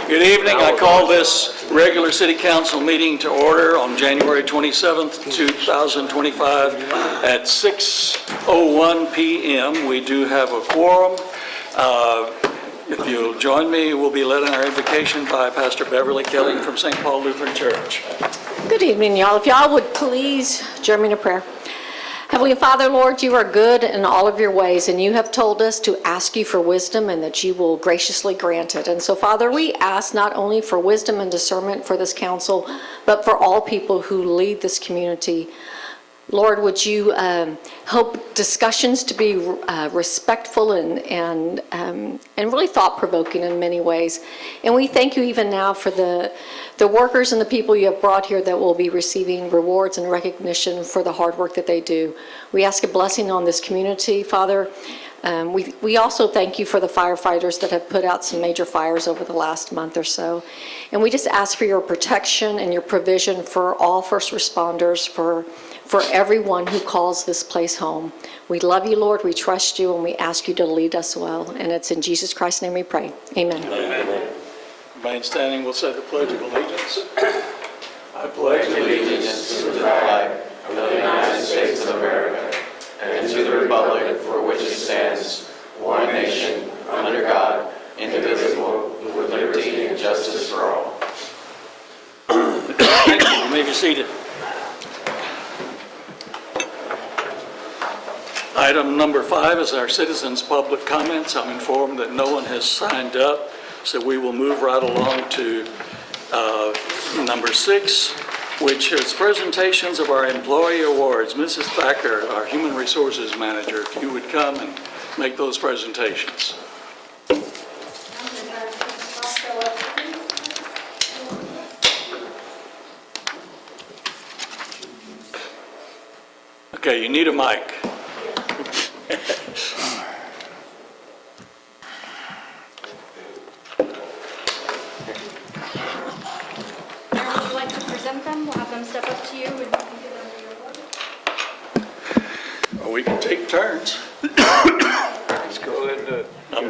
Good evening. I call this regular city council meeting to order on January 27th, 2025 at 6:01 p.m. We do have a quorum. If you'll join me, we'll be led in our invocation by Pastor Beverly Kelly from St. Paul Lutheran Church. Good evening, y'all. If y'all would please join me in a prayer. Heavenly Father, Lord, you are good in all of your ways, and you have told us to ask you for wisdom and that you will graciously grant it. And so, Father, we ask not only for wisdom and discernment for this council, but for all people who lead this community. Lord, would you help discussions to be respectful and really thought-provoking in many ways. And we thank you even now for the workers and the people you have brought here that will be receiving rewards and recognition for the hard work that they do. We ask a blessing on this community, Father. We also thank you for the firefighters that have put out some major fires over the last month or so. And we just ask for your protection and your provision for all first responders, for everyone who calls this place home. We love you, Lord. We trust you, and we ask you to lead us well. And it's in Jesus Christ's name we pray. Amen. Amen. Remain standing. We'll say the Pledge of Allegiance. I pledge allegiance to the flag of the United States of America and to the republic for which it stands, one nation, under God, indivisible, with liberty and justice for all. Thank you. You may be seated. Item number 5 is our citizens' public comments. I'm informed that no one has signed up, so we will move right along to number 6, which is presentations of our employee awards. Mrs. Thacker, our Human Resources Manager, if you would come and make those presentations. Okay, you need a mic. We'll have them step up to you and you can give them your award. Or we can take turns. Let's go ahead and do it. I'm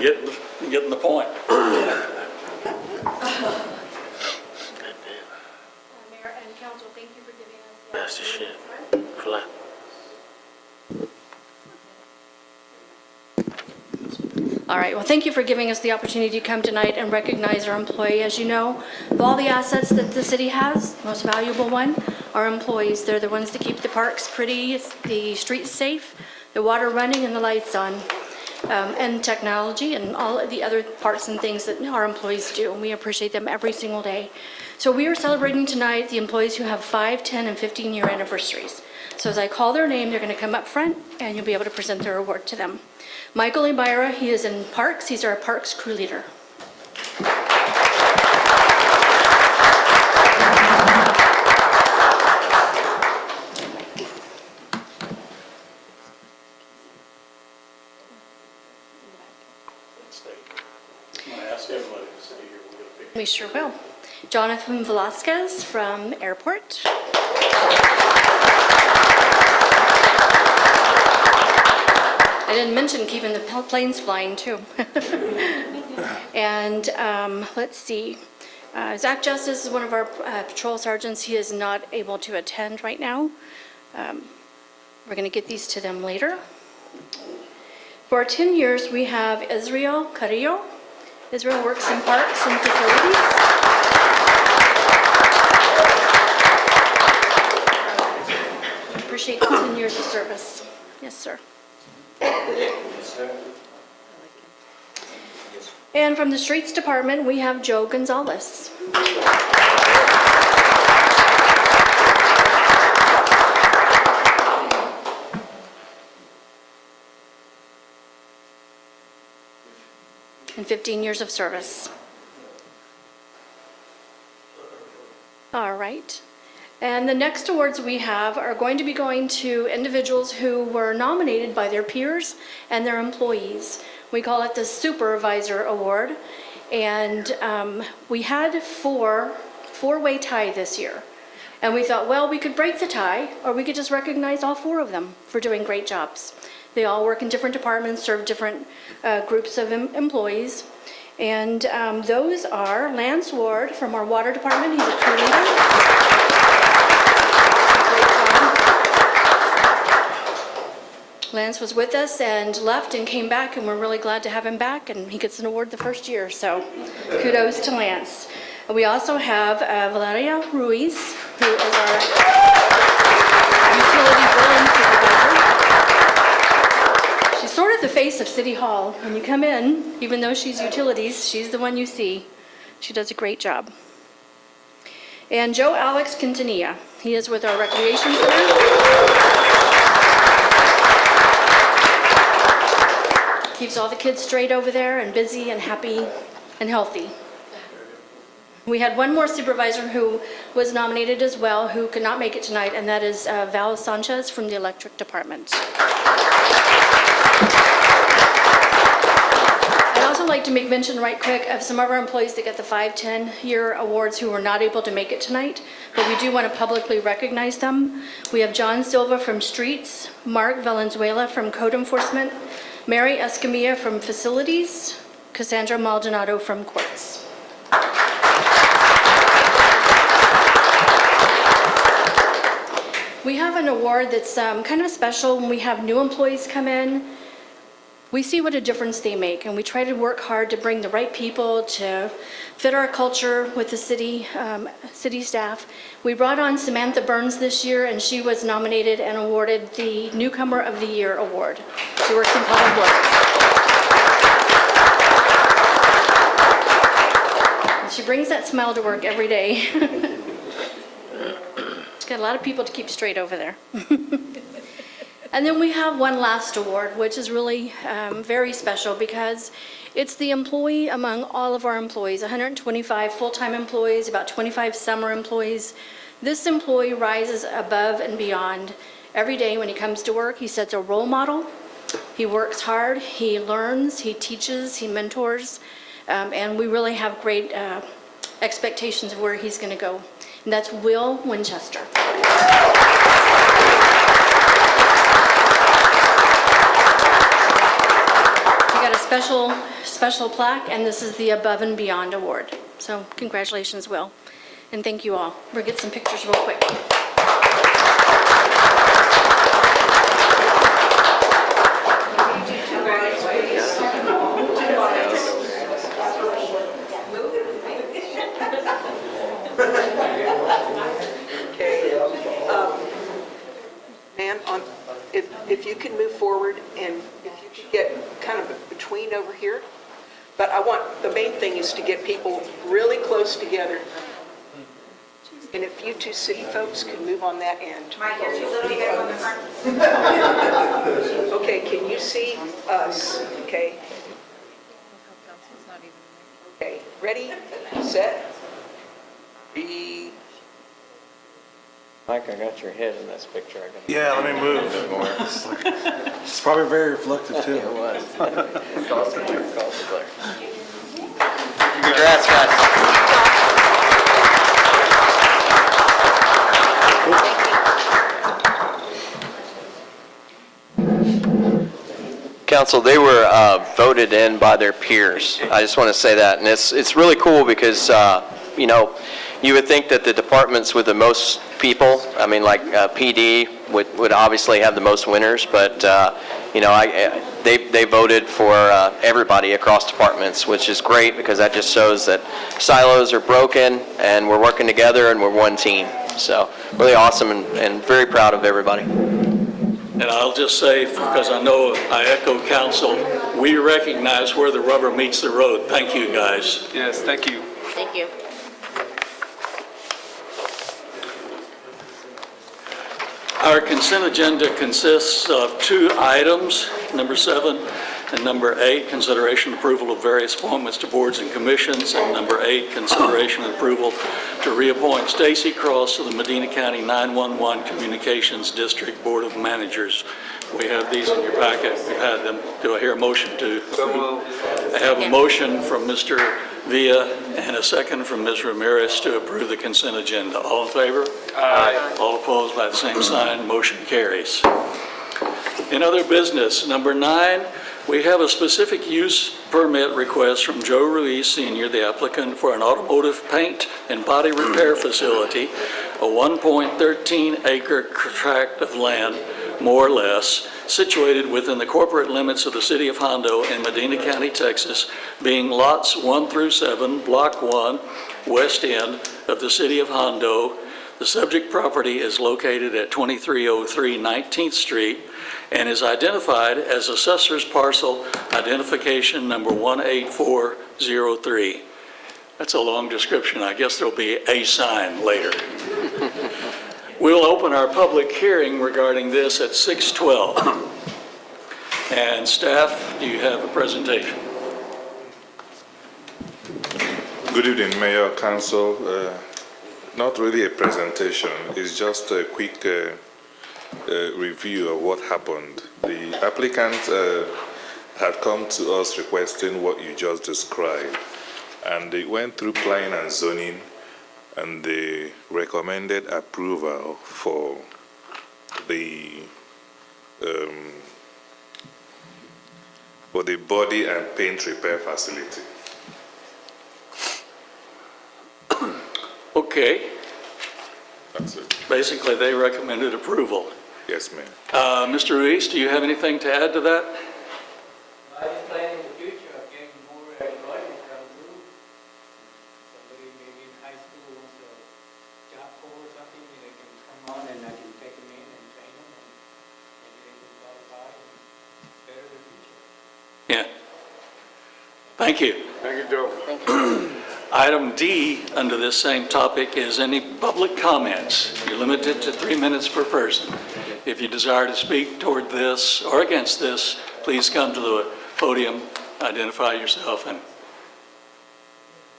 getting the point. Mayor and council, thank you for giving us the That's the shit. Flat. All right, well, thank you for giving us the opportunity to come tonight and recognize our employee. As you know, of all the assets that the city has, the most valuable one, are employees. They're the ones that keep the parks pretty, the streets safe, the water running, and the lights on, and technology and all of the other parts and things that our employees do, and we appreciate them every single day. So we are celebrating tonight the employees who have 5, 10, and 15-year anniversaries. So as I call their name, they're going to come up front, and you'll be able to present their award to them. Michael Ibarra, he is in Parks. He's our Parks crew leader. We sure will. Jonathan Velasquez from Airport. I didn't mention keeping the planes flying too. And let's see. Zach Justice is one of our patrol sergeants. He is not able to attend right now. We're going to get these to them later. For 10 years, we have Israel Carrillo. Israel works in parks and facilities. Appreciate 10 years of service. Yes, sir. And from the Streets Department, we have Joe Gonzalez. And 15 years of service. All right. And the next awards we have are going to be going to individuals who were nominated by their peers and their employees. We call it the Supervisor Award. And we had four-way tie this year. And we thought, well, we could break the tie, or we could just recognize all 4 of them for doing great jobs. They all work in different departments, serve different groups of employees. And those are Lance Ward from our water department. He's a crew leader. Great job. Lance was with us and left and came back, and we're really glad to have him back, and he gets an award the first year, so kudos to Lance. We also have Valeria Ruiz, who is our utility billing supervisor. She's sort of the face of City Hall. When you come in, even though she's utilities, she's the one you see. She does a great job. And Joe Alex Quintanilla, he is with our Recreation Center. Keeps all the kids straight over there and busy and happy and healthy. We had one more supervisor who was nominated as well, who could not make it tonight, and that is Val Sanchez from the Electric Department. I'd also like to make mention right quick of some of our employees that get the 5, 10-year awards who were not able to make it tonight, but we do want to publicly recognize them. We have John Silva from Streets, Mark Valenzuela from Code Enforcement, Mary Escamilla from Facilities, Cassandra Maldonado from Courts. We have an award that's kind of special when we have new employees come in. We see what a difference they make, and we try to work hard to bring the right people to fit our culture with the city staff. We brought on Samantha Burns this year, and she was nominated and awarded the Newcomer of the Year award. She works in public works. And she brings that smile to work every day. She's got a lot of people to keep straight over there. And then we have one last award, which is really very special because it's the employee among all of our employees, 125 full-time employees, about 25 summer employees. This employee rises above and beyond every day when he comes to work. He sets a role model. He works hard. He learns. He teaches. He mentors. And we really have great expectations of where he's going to go. And that's Will Winchester. Got a special plaque, and this is the Above and Beyond Award. So congratulations, Will, and thank you all. We'll get some pictures real quick. Ma'am, if you can move forward and if you could get kind of between over here. But the main thing is to get people really close together. And if you two city folks can move on that end. Michael, a little bit on the front. Okay, can you see us? Okay. Okay, ready, set, be. Mike, I got your head in this picture. Yeah, let me move. It's probably very reflective too. It was. Congrats, guys. Council, they were voted in by their peers. I just want to say that, and it's really cool because you know, you would think that the departments with the most people, I mean, like PD would obviously have the most winners, but you know, they voted for everybody across departments, which is great because that just shows that silos are broken and we're working together and we're one team. So really awesome and very proud of everybody. And I'll just say, because I know I echo council, we recognize where the rubber meets the road. Thank you, guys. Yes, thank you. Thank you. Our consent agenda consists of 2 items, number 7 and number 8, consideration and approval of various appointments to boards and commissions, and number 8, consideration and approval to reappoint Stacy Cross to the Medina County 911 Communications District Board of Managers. We have these in your packet. We've had them. Do I hear a motion to approve? I have a motion from Mr. Villa and a second from Ms. Ramirez to approve the consent agenda. All in favor? Aye. All opposed by the same sign. Motion carries. In other business, number 9, We have a specific use permit request from Joe Ruiz Sr., the applicant, for an automotive paint and body repair facility, a 1.13 acre tract of land, more or less, situated within the corporate limits of the city of Hondo in Medina County, Texas, being lots 1 through 7, block 1, west end of the city of Hondo. The subject property is located at 2303 19th Street and is identified as Assessor's Parcel Identification Number 18403. That's a long description. I guess there'll be a sign later. We'll open our public hearing regarding this at 6:12. And staff, do you have a presentation? Good evening, Mayor, Council. Not really a presentation, it's just a quick review of what happened. The applicant had come to us requesting what you just described, and they went through planning and zoning, and they recommended approval for the body and paint repair facility. Okay, That's it. basically they recommended approval. Yes, ma'am. Mr. Ruiz, do you have anything to add to that? I just plan in the future, again, more employees come through. Somebody maybe in high school wants a job corps or something, they can come on and I can take them in and train them and maybe they can qualify and better their future. Yeah. Thank you. Thank you, Joe. Item D under this same topic is any public comments. You're limited to 3 minutes per person. If you desire to speak toward this or against this, please come to the podium, identify yourself, and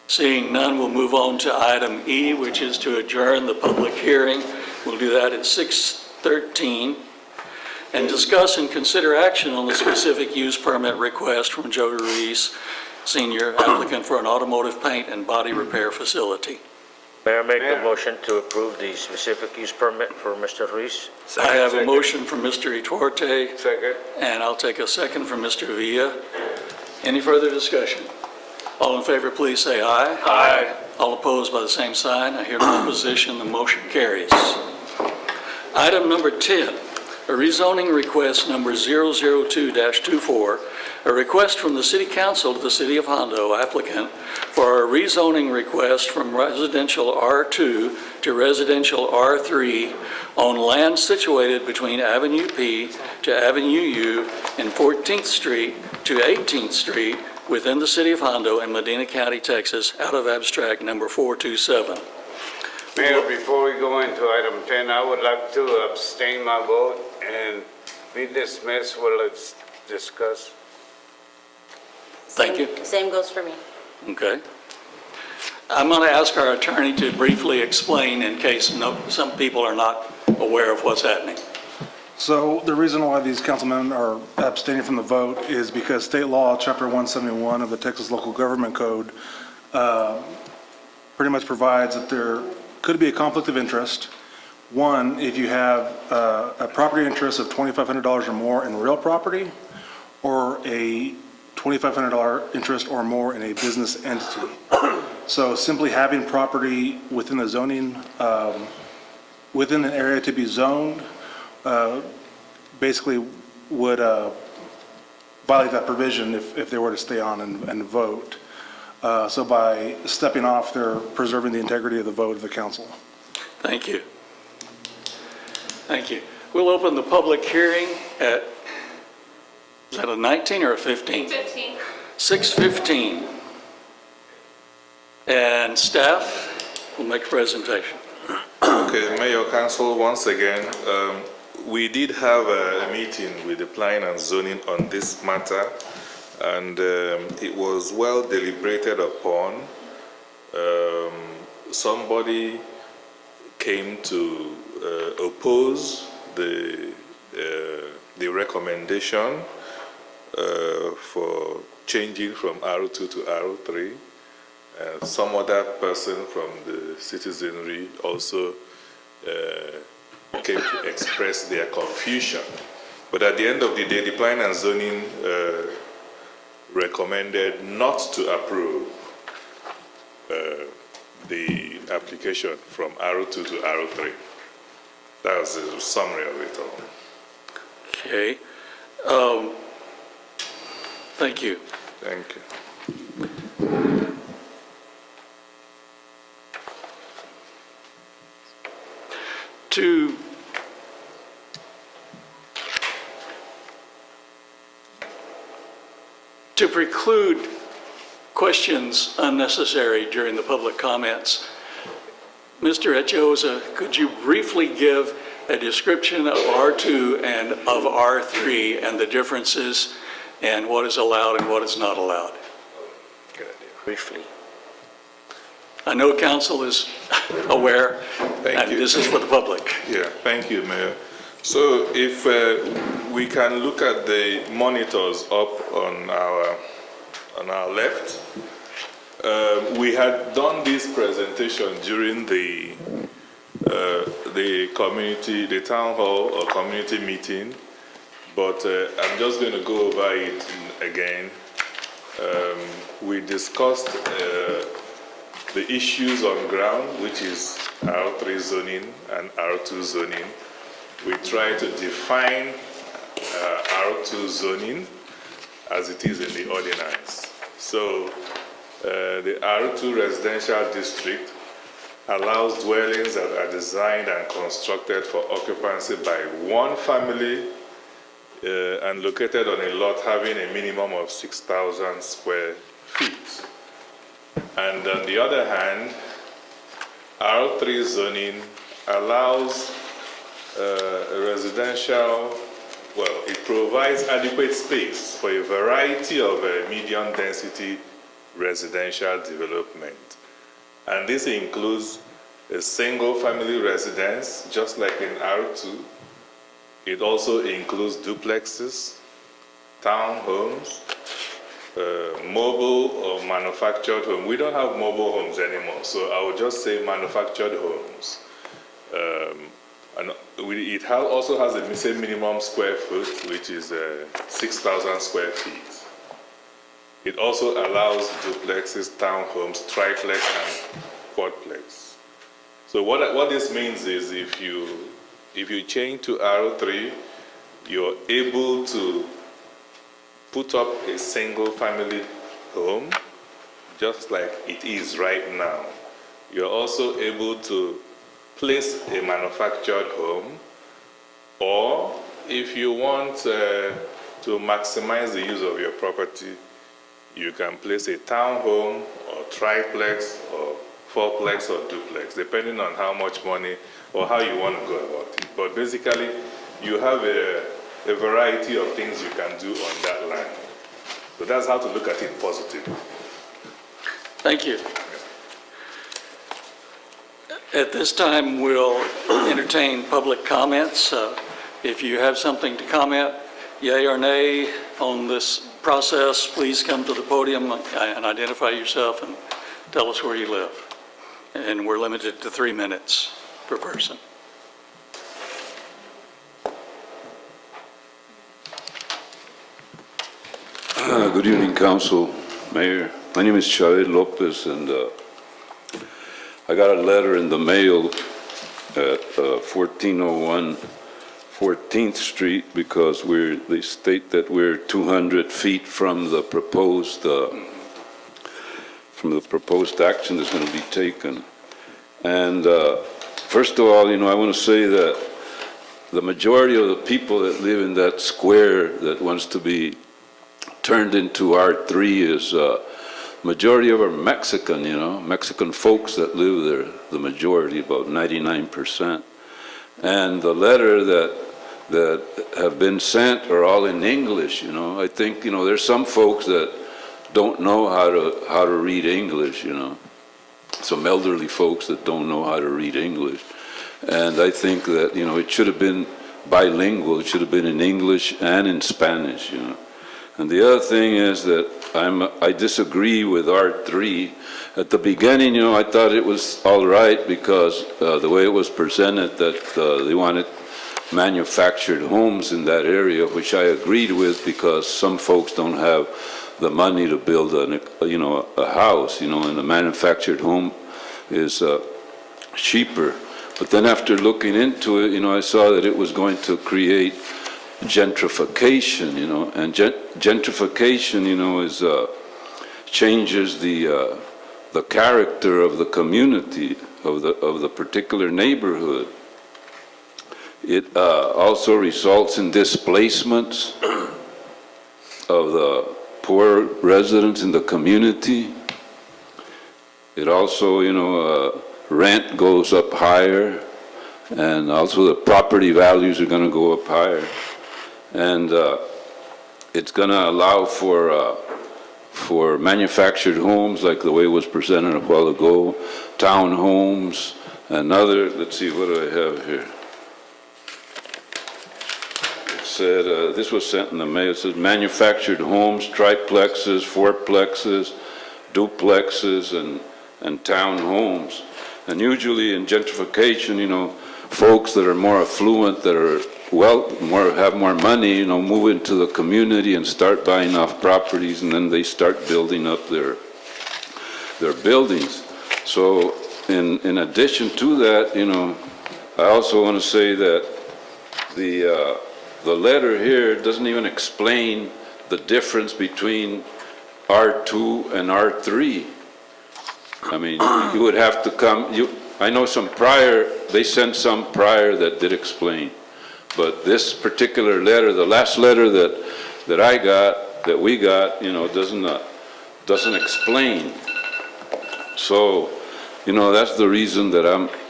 seeing none, we'll move on to item E, which is to adjourn the public hearing. We'll do that at 6:13. And discuss and consider action on the specific use permit request from Joe Ruiz Senior, applicant for an automotive paint and body repair facility. Mayor, make a motion to approve the specific use permit for Mr. Ruiz. I have a motion from Mr. Iturrate, Second. and I'll take a second from Mr. Villa. Any further discussion? All in favor, please say aye. Aye. All opposed by the same sign. I hear no opposition. The motion carries. Item number 10, a rezoning request number 002-24, a request from the City Council to the City of Hondo applicant for a rezoning request from residential R2 to residential R3 on land situated between Avenue P to Avenue U and 14th Street to 18th Street within the City of Hondo in Medina County, Texas, out of abstract number 427. Mayor, before we go into item 10, I would like to abstain my vote and be dismissed while it's discussed. Thank you. Same goes for me. Okay. I'm going to ask our attorney to briefly explain in case some people are not aware of what's happening. So the reason why these councilmen are abstaining from the vote is because state law, chapter 171 of the Texas Local Government Code, pretty much provides that there could be a conflict of interest. One, if you have a property interest of $2,500 or more in real property, or a $2,500 interest or more in a business entity. So simply having property within the zoning, within an area to be zoned, basically would violate that provision if they were to stay on and vote. So by stepping off, they're preserving the integrity of the vote of the council. Thank you. Thank you. We'll open the public hearing at, is that a 19 or a 15? 15. 6:15. And staff will make a presentation. Okay, Mayor, Council, once again, we did have a meeting with the planning and zoning on this matter, and it was well deliberated upon. Somebody came to oppose the recommendation for changing from R2 to R3. Some other person from the citizenry also came to express their confusion. But at the end of the day, the Planning and Zoning recommended not to approve the application from R2 to R3. That was the summary of it all. Okay. Thank you. Thank you. To preclude questions unnecessary during the public comments, Mr. Echosa, could you briefly give a description of R2 and of R3 and the differences and what is allowed and what is not allowed? Good idea. Briefly. I know council is aware, Thank and you. this is for the public. Yeah, thank you, Mayor. So if we can look at the monitors up on our left, we had done this presentation during the community, the town hall or community meeting, but I'm just going to go over it again. We discussed the issues on ground, which is R3 zoning and R2 zoning. We try to define R2 zoning as it is in the ordinance. So the R2 residential district allows dwellings that are designed and constructed for occupancy by one family and located on a lot having a minimum of 6,000 square feet. And on the other hand, R3 zoning allows residential, well, it provides adequate space for a variety of medium density residential development. And this includes a single family residence, just like in R2. It also includes duplexes, townhomes, mobile or manufactured home. We don't have mobile homes anymore, so I would just say manufactured homes. And it also has a same minimum square foot, which is 6,000 square feet. It also allows duplexes, townhomes, triplex, and quadplex. So what this means is if you change to R3, you're able to put up a single family home, just like it is right now. You're also able to place a manufactured home, or if you want to maximize the use of your property, you can place a townhome or triplex or fourplex or duplex, depending on how much money or how you want to go about it. But basically, you have a variety of things you can do on that land. So that's how to look at it positively. Thank you. At this time, we'll entertain public comments. If you have something to comment, yay or nay, on this process, please come to the podium and identify yourself and tell us where you live. And we're limited to 3 minutes per person. Good evening, Council, Mayor. My name is Chavez Lopez, and I got a letter in the mail at 1401 14th Street because they state that we're 200 feet from the proposed action that's going to be taken. And first of all, I want to say that the majority of the people that live in that square that wants to be turned into R3 is majority of are Mexican, Mexican folks that live there, the majority, about 99%. And the letter that have been sent are all in English, I think, there's some folks that don't know how to read English, some elderly folks that don't know how to read English. And I think that, it should have been bilingual. It should have been in English and in Spanish, And the other thing is that I disagree with R3. At the beginning, I thought it was all right because the way it was presented, that they wanted manufactured homes in that area, which I agreed with because some folks don't have the money to build a house, and a manufactured home is cheaper. But then after looking into it, I saw that it was going to create gentrification, and gentrification, is changes the character of the community, of the particular neighborhood. It also results in displacements of the poor residents in the community. It also, rent goes up higher, and also the property values are going to go up higher. And it's going to allow for manufactured homes, like the way it was presented a while ago, townhomes, and other, let's see, what do I have here? It said, this was sent in the mail, it says manufactured homes, triplexes, fourplexes, duplexes, and townhomes. And usually in gentrification, folks that are more affluent, that are have more money, move into the community and start buying off properties, and then they start building up their buildings. So in addition to that, I also want to say that the letter here doesn't even explain the difference between R2 and R3. I mean, you would have to come, I know they sent some prior that did explain. But this particular letter, the last letter that I got, that we got, doesn't explain. So, that's the reason that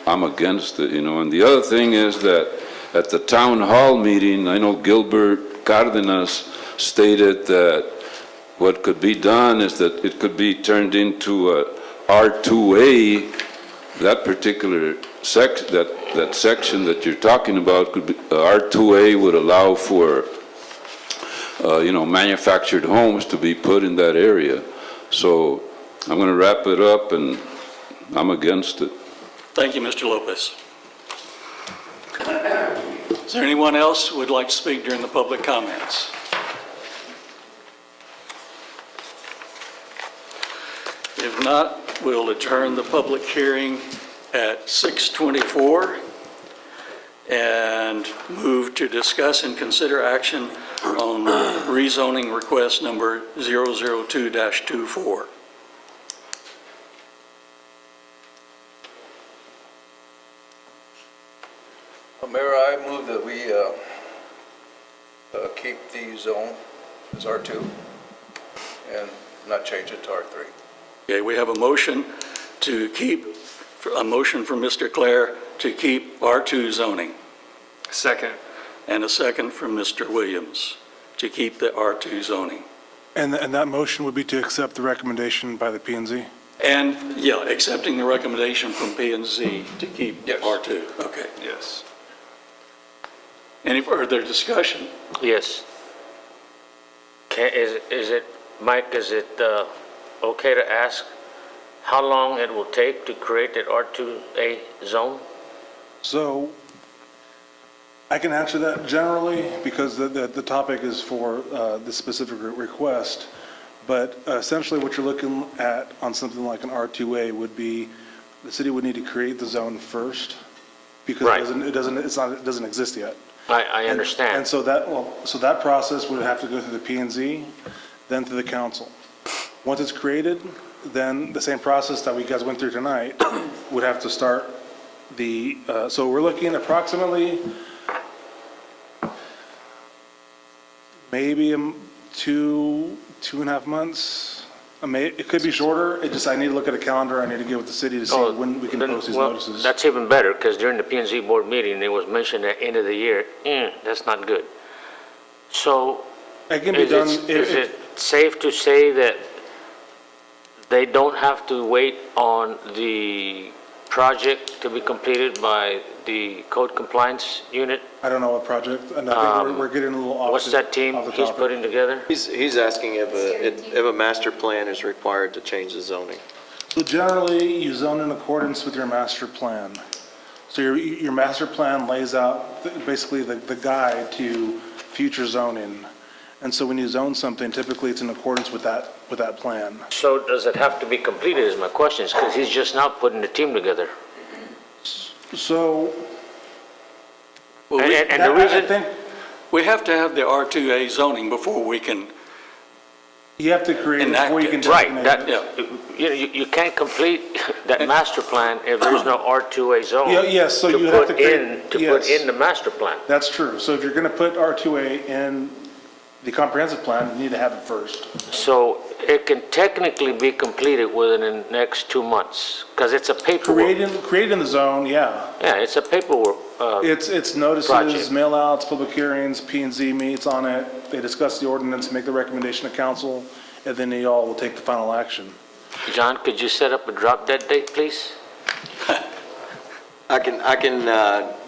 I'm against it, And the other thing is that at the town hall meeting, I know Gilbert Cardenas stated that what could be done is that it could be turned into a R2A, that particular that section that you're talking about could be, R2A would allow for, manufactured homes to be put in that area. So I'm going to wrap it up, and I'm against it. Thank you, Mr. Lopez. Is there anyone else who would like to speak during the public comments? If not, we'll adjourn the public hearing at 6:24 and move to discuss and consider action on rezoning request number 002-24. Mayor, I move that we keep the zone as R2 and not change it to R3. Okay, we have a motion from Mr. Clare to keep R2 zoning. Second. And a second from Mr. Williams to keep the R2 zoning. And that motion would be to accept the recommendation by the P&Z? And, accepting the recommendation from P&Z to keep Yes. R2. Okay. Yes. Any further discussion? Yes. Mike, is it okay to ask how long it will take to create that R2A zone? So I can answer that generally because the topic is for the specific request. But essentially what you're looking at on something like an R2A would be the city would need to create the zone first because Right. it doesn't exist yet. I understand. And so that process would have to go through the P&Z, then through the council. Once it's created, then the same process that we guys went through tonight would have to start so we're looking approximately maybe 2.5 months. It could be shorter. I need to look at a calendar. I need to get with the city to see when we can post these notices. That's even better, because during the P&Z board meeting, it was mentioned at end of the year. That's not good. So It can be done. is it safe to say that they don't have to wait on the project to be completed by the code compliance unit? I don't know what project, and I think we're getting a little off. What's that team off the he's topic. putting together? He's asking if a master plan is required to change the zoning. So generally, you zone in accordance with your master plan. So your master plan lays out basically the guide to future zoning. And so when you zone something, typically it's in accordance with that plan. So does it have to be completed is my question, because he's just now putting the team together. So, Well, we- And the I reason, think We have to have the R2A zoning before we can, you have to create it before you can right, designate that, it. you can't complete that master plan if there's no R2A zone. Yeah, yes, so to you have put to create- in- To put yes. in the master plan. That's true. So if you're going to put R2A in the comprehensive plan, you need to have it first. So it can technically be completed within the next 2 months, because it's a paperwork. Creating the zone, yeah. Yeah, it's a paperwork. It's notices, Project. mail-outs, public hearings, P and Z meets on it. They discuss the ordinance, make the recommendation to council, and then they all will take the final action. John, could you set up a drop dead date, please? I can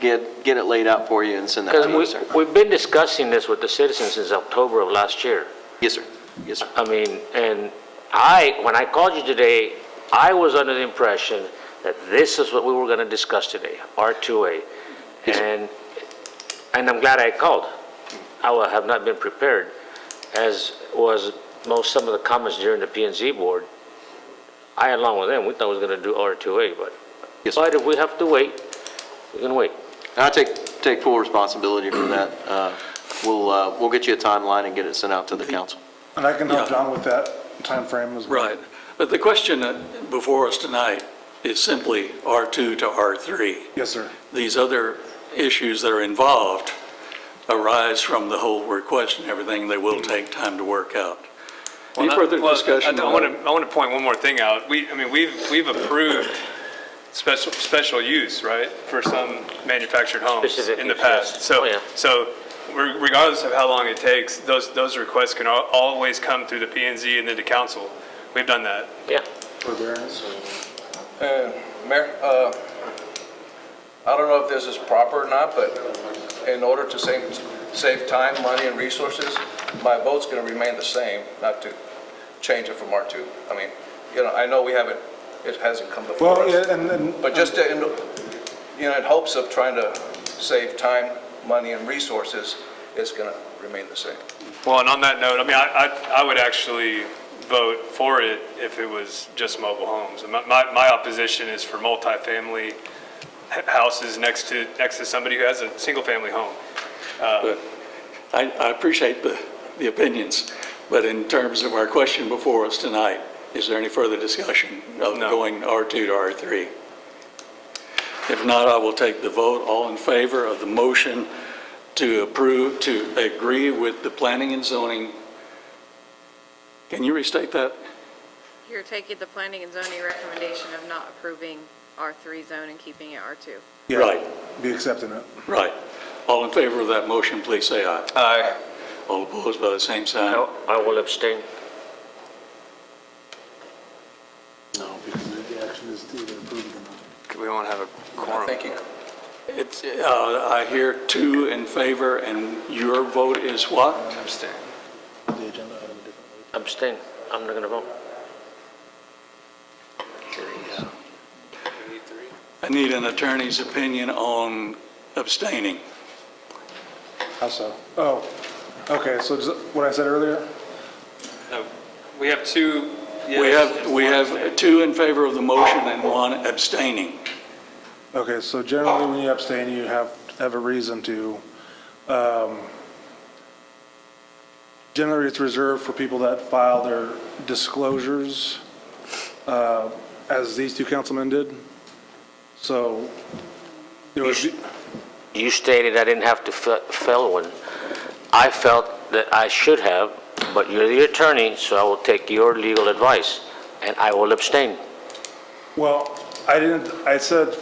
get it laid out for you and send that to you, Because sir. we've been discussing this with the citizens since October of last year. Yes, sir. Yes, sir. I mean, and when I called you today, I was under the impression that this is what we were going to discuss today, R2A. Yes, sir. And I'm glad I called. I would have not been prepared, as was some of the comments during the P and Z board. I, along with them, we thought we was going to do R2A, but Yes, sir. but if we have to wait, we can wait. And I take full responsibility for that. We'll get you a timeline and get it sent out to the council. And I can help Yeah. John with that timeframe as well. right. But the question before us tonight is simply R2 to R3. Yes, sir. These other issues that are involved arise from the whole request and everything, they will take time to work out. Any further discussion? I want to point one more thing out. We've approved special use, right, for some manufactured homes Specific in the use, past. yes. So, Oh, yeah. so regardless of how long it takes, those requests can always come through the P and Z and then to council. We've done that. Yeah. For variance. Mayor, I don't know if this is proper or not, but in order to save time, money, and resources, my vote's going to remain the same, not to change it from R2. I mean, I know it hasn't come before Well, us. yeah, and But just in hopes of trying to save time, money, and resources, it's going to remain the same. Well, and on that note, I mean, I would actually vote for it if it was just mobile homes. And my opposition is for multifamily houses next to somebody who has a single-family home. But I appreciate the opinions, but in terms of our question before us tonight, is there any further discussion of No. going R2 to R3? If not, I will take the vote. All in favor of the motion to approve, to agree with the planning and zoning. Can you restate that? You're taking the planning and zoning recommendation of not approving R3 zone and keeping it R2. yeah, Right. be accepting it. Right. All in favor of that motion, please say aye. Aye. All opposed by the same sign. I will abstain. No, because the action is to either approve it or not. We won't have a quorum. Thank you. It's, I hear two in favor, and your vote is what? Abstain. The agenda item differently. Abstain. I'm not going to vote. I need an attorney's opinion on abstaining. How so? Oh, okay, so does what I said earlier? No, we have two. We have two in favor of the motion and one abstaining. Okay, so generally when you abstain, you have a reason to. Generally, it's reserved for people that file their disclosures, as these two councilmen did. So there would be, You stated I didn't have to fill one. I felt that I should have, but you're the attorney, so I will take your legal advice, and I will abstain. well, I said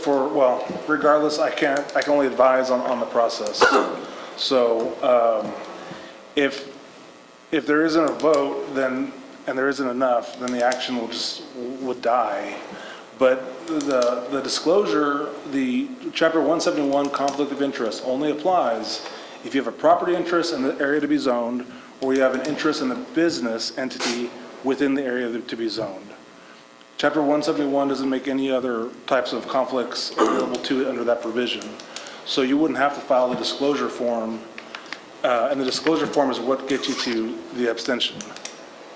regardless, I can only advise on the process. So, if there isn't a vote, then, and there isn't enough, then the action would die. But the disclosure, the Chapter 171 conflict of interest only applies if you have a property interest in the area to be zoned, or you have an interest in the business entity within the area to be zoned. Chapter 171 doesn't make any other types of conflicts available to it under that provision. So you wouldn't have to file the disclosure form, and the disclosure form is what gets you to the abstention,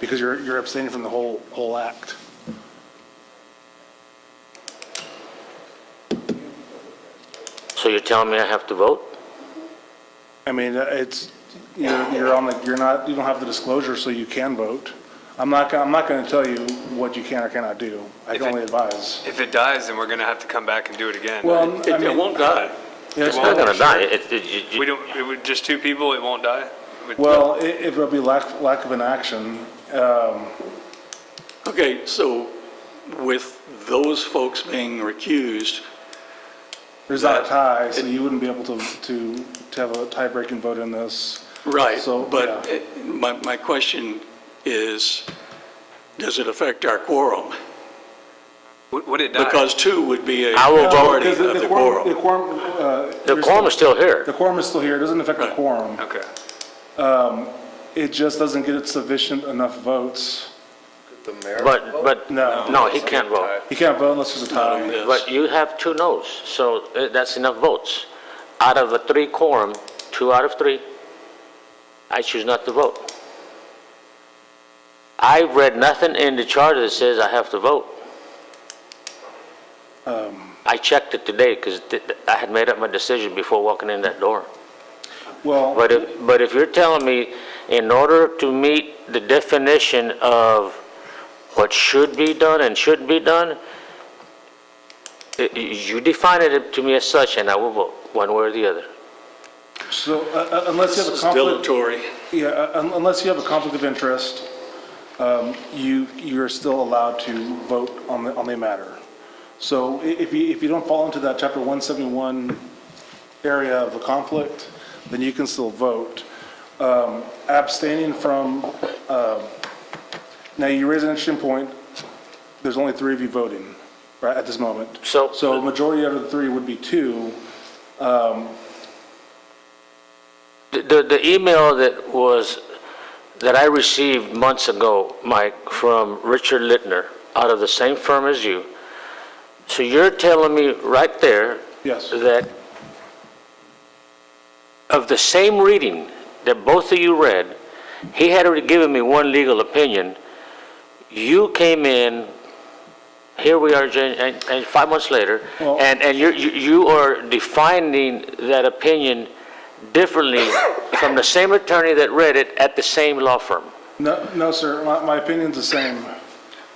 because you're abstaining from the whole act. So you're telling me I have to vote? I mean, you're on the, you don't have the disclosure, so you can vote. I'm not going to tell you what you can or cannot do. I can only advise. If it dies, then we're going to have to come back and do it again. Well, right? I mean, It won't die. yeah, It's not gonna die. We don't, it would, just two people, it won't die? Well, it will be lack of an action. Okay, so with those folks being recused, There's not a tie, so you wouldn't be able to have a tie-breaking vote in this. right, So, but yeah. my question is, does it affect our quorum? Would it die? Because two would be a I will vote. majority Because of the quorum. The quorum, The quorum is still here. the quorum is still here. It doesn't affect the Right. quorum. Okay. It just doesn't get it sufficient enough votes. The mayor? But, no, he can't vote. You can't vote unless there's a tie. Yes. But you have 2 noes, so that's enough votes. Out of a 3 quorum, 2 out of 3, I choose not to vote. I read nothing in the charter that says I have to vote. I checked it today because I had made up my decision before walking in that door. Well, But if you're telling me in order to meet the definition of what should be done and shouldn't be done, you define it to me as such and I will vote one way or the other. so unless you have a It's conflict, dilatory. yeah, unless you have a conflict of interest, you're still allowed to vote on the matter. So if you don't fall into that Chapter 171 area of the conflict, then you can still vote. Abstaining from, now you raise an interesting point, there's only 3 of you voting, right, at this moment. So- So a majority out of the 3 would be 2. The email that I received months ago, Mike, from Richard Littner, out of the same firm as you. So you're telling me right there Yes. that of the same reading that both of you read, he had already given me one legal opinion. You came in, here we are, and 5 months later, Well- and you are defining that opinion differently from the same attorney that read it at the same law firm. No, sir, my opinion's the same.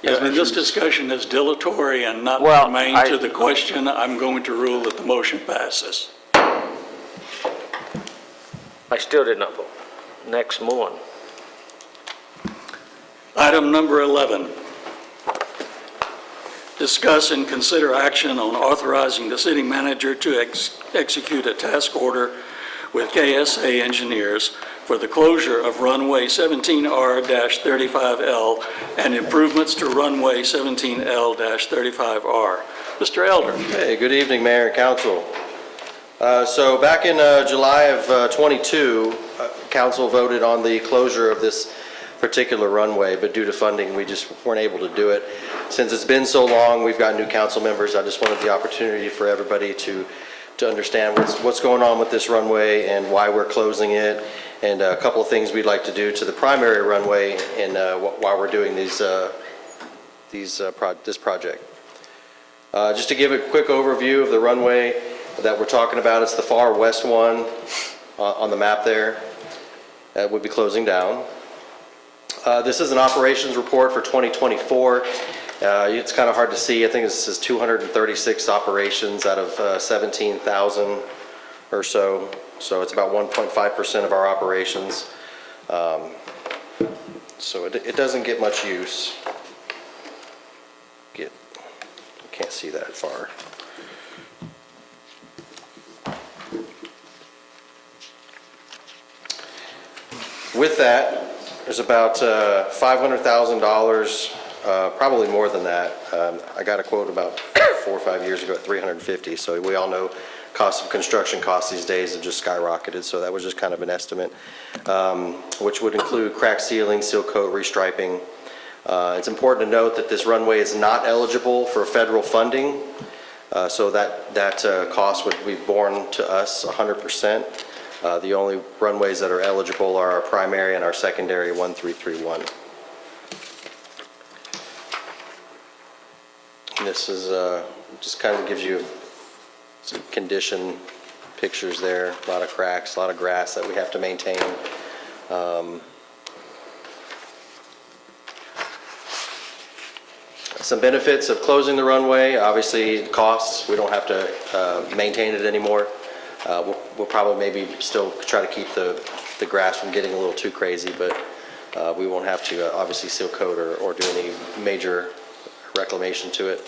Yeah, and this discussion is dilatory and not Well, germane I- to the question. I'm going to rule that the motion passes. I still did not vote. Next, move on. Item number 11, discuss and consider action on authorizing the city manager to execute a task order with KSA Engineers for the closure of runway 17R-35L and improvements to runway 17L-35R. Mr. Elder. Hey, good evening, Mayor and Council. So back in July of '22, Council voted on the closure of this particular runway, but due to funding, we just weren't able to do it. Since it's been so long, we've got new council members. I just wanted the opportunity for everybody to understand what's going on with this runway and why we're closing it, and a couple of things we'd like to do to the primary runway and while we're doing this project. Just to give a quick overview of the runway that we're talking about, it's the far west one on the map there that would be closing down. This is an operations report for 2024. It's kind of hard to see. I think this is 236 operations out of 17,000 or so. So it's about 1.5% of our operations. So it doesn't get much use. Can't see that far. With that, there's about $500,000, probably more than that. I got a quote about 4 or 5 years ago at $350. So we all know cost of construction costs these days have just skyrocketed. So that was just kind of an estimate, which would include crack sealing, seal coat, restriping, It's important to note that this runway is not eligible for federal funding, so that cost would be borne to us 100%. The only runways that are eligible are our primary and our secondary 1331. And this is just kind of gives you some condition pictures there. A lot of cracks, a lot of grass that we have to maintain. Some benefits of closing the runway, obviously costs. We don't have to maintain it anymore. We'll probably maybe still try to keep the grass from getting a little too crazy, but we won't have to obviously seal coat or do any major reclamation to it.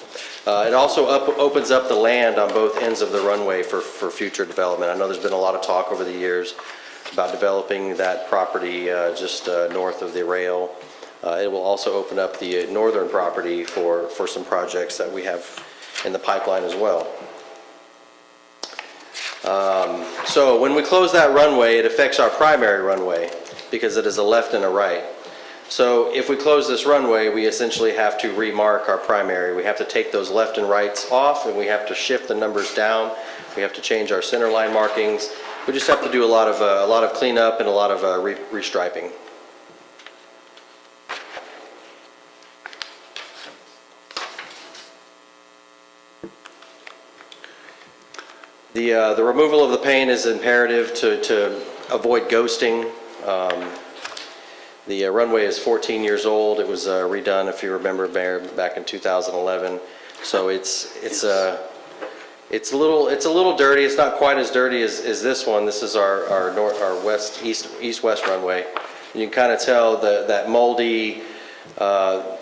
It also opens up the land on both ends of the runway for future development. I know there's been a lot of talk over the years about developing that property just north of the rail. It will also open up the northern property for some projects that we have in the pipeline as well. So when we close that runway, it affects our primary runway because it is a left and a right. So if we close this runway, we essentially have to remark our primary. We have to take those left and rights off, and we have to shift the numbers down. We have to change our center line markings. We just have to do a lot of cleanup and a lot of restriping. The removal of the paint is imperative to avoid ghosting. The runway is 14 years old. It was redone, if you remember, Mayor, back in 2011. So it's a little dirty. It's not quite as dirty as this one. This is our east-west runway. You can kind of tell that moldy, contaminant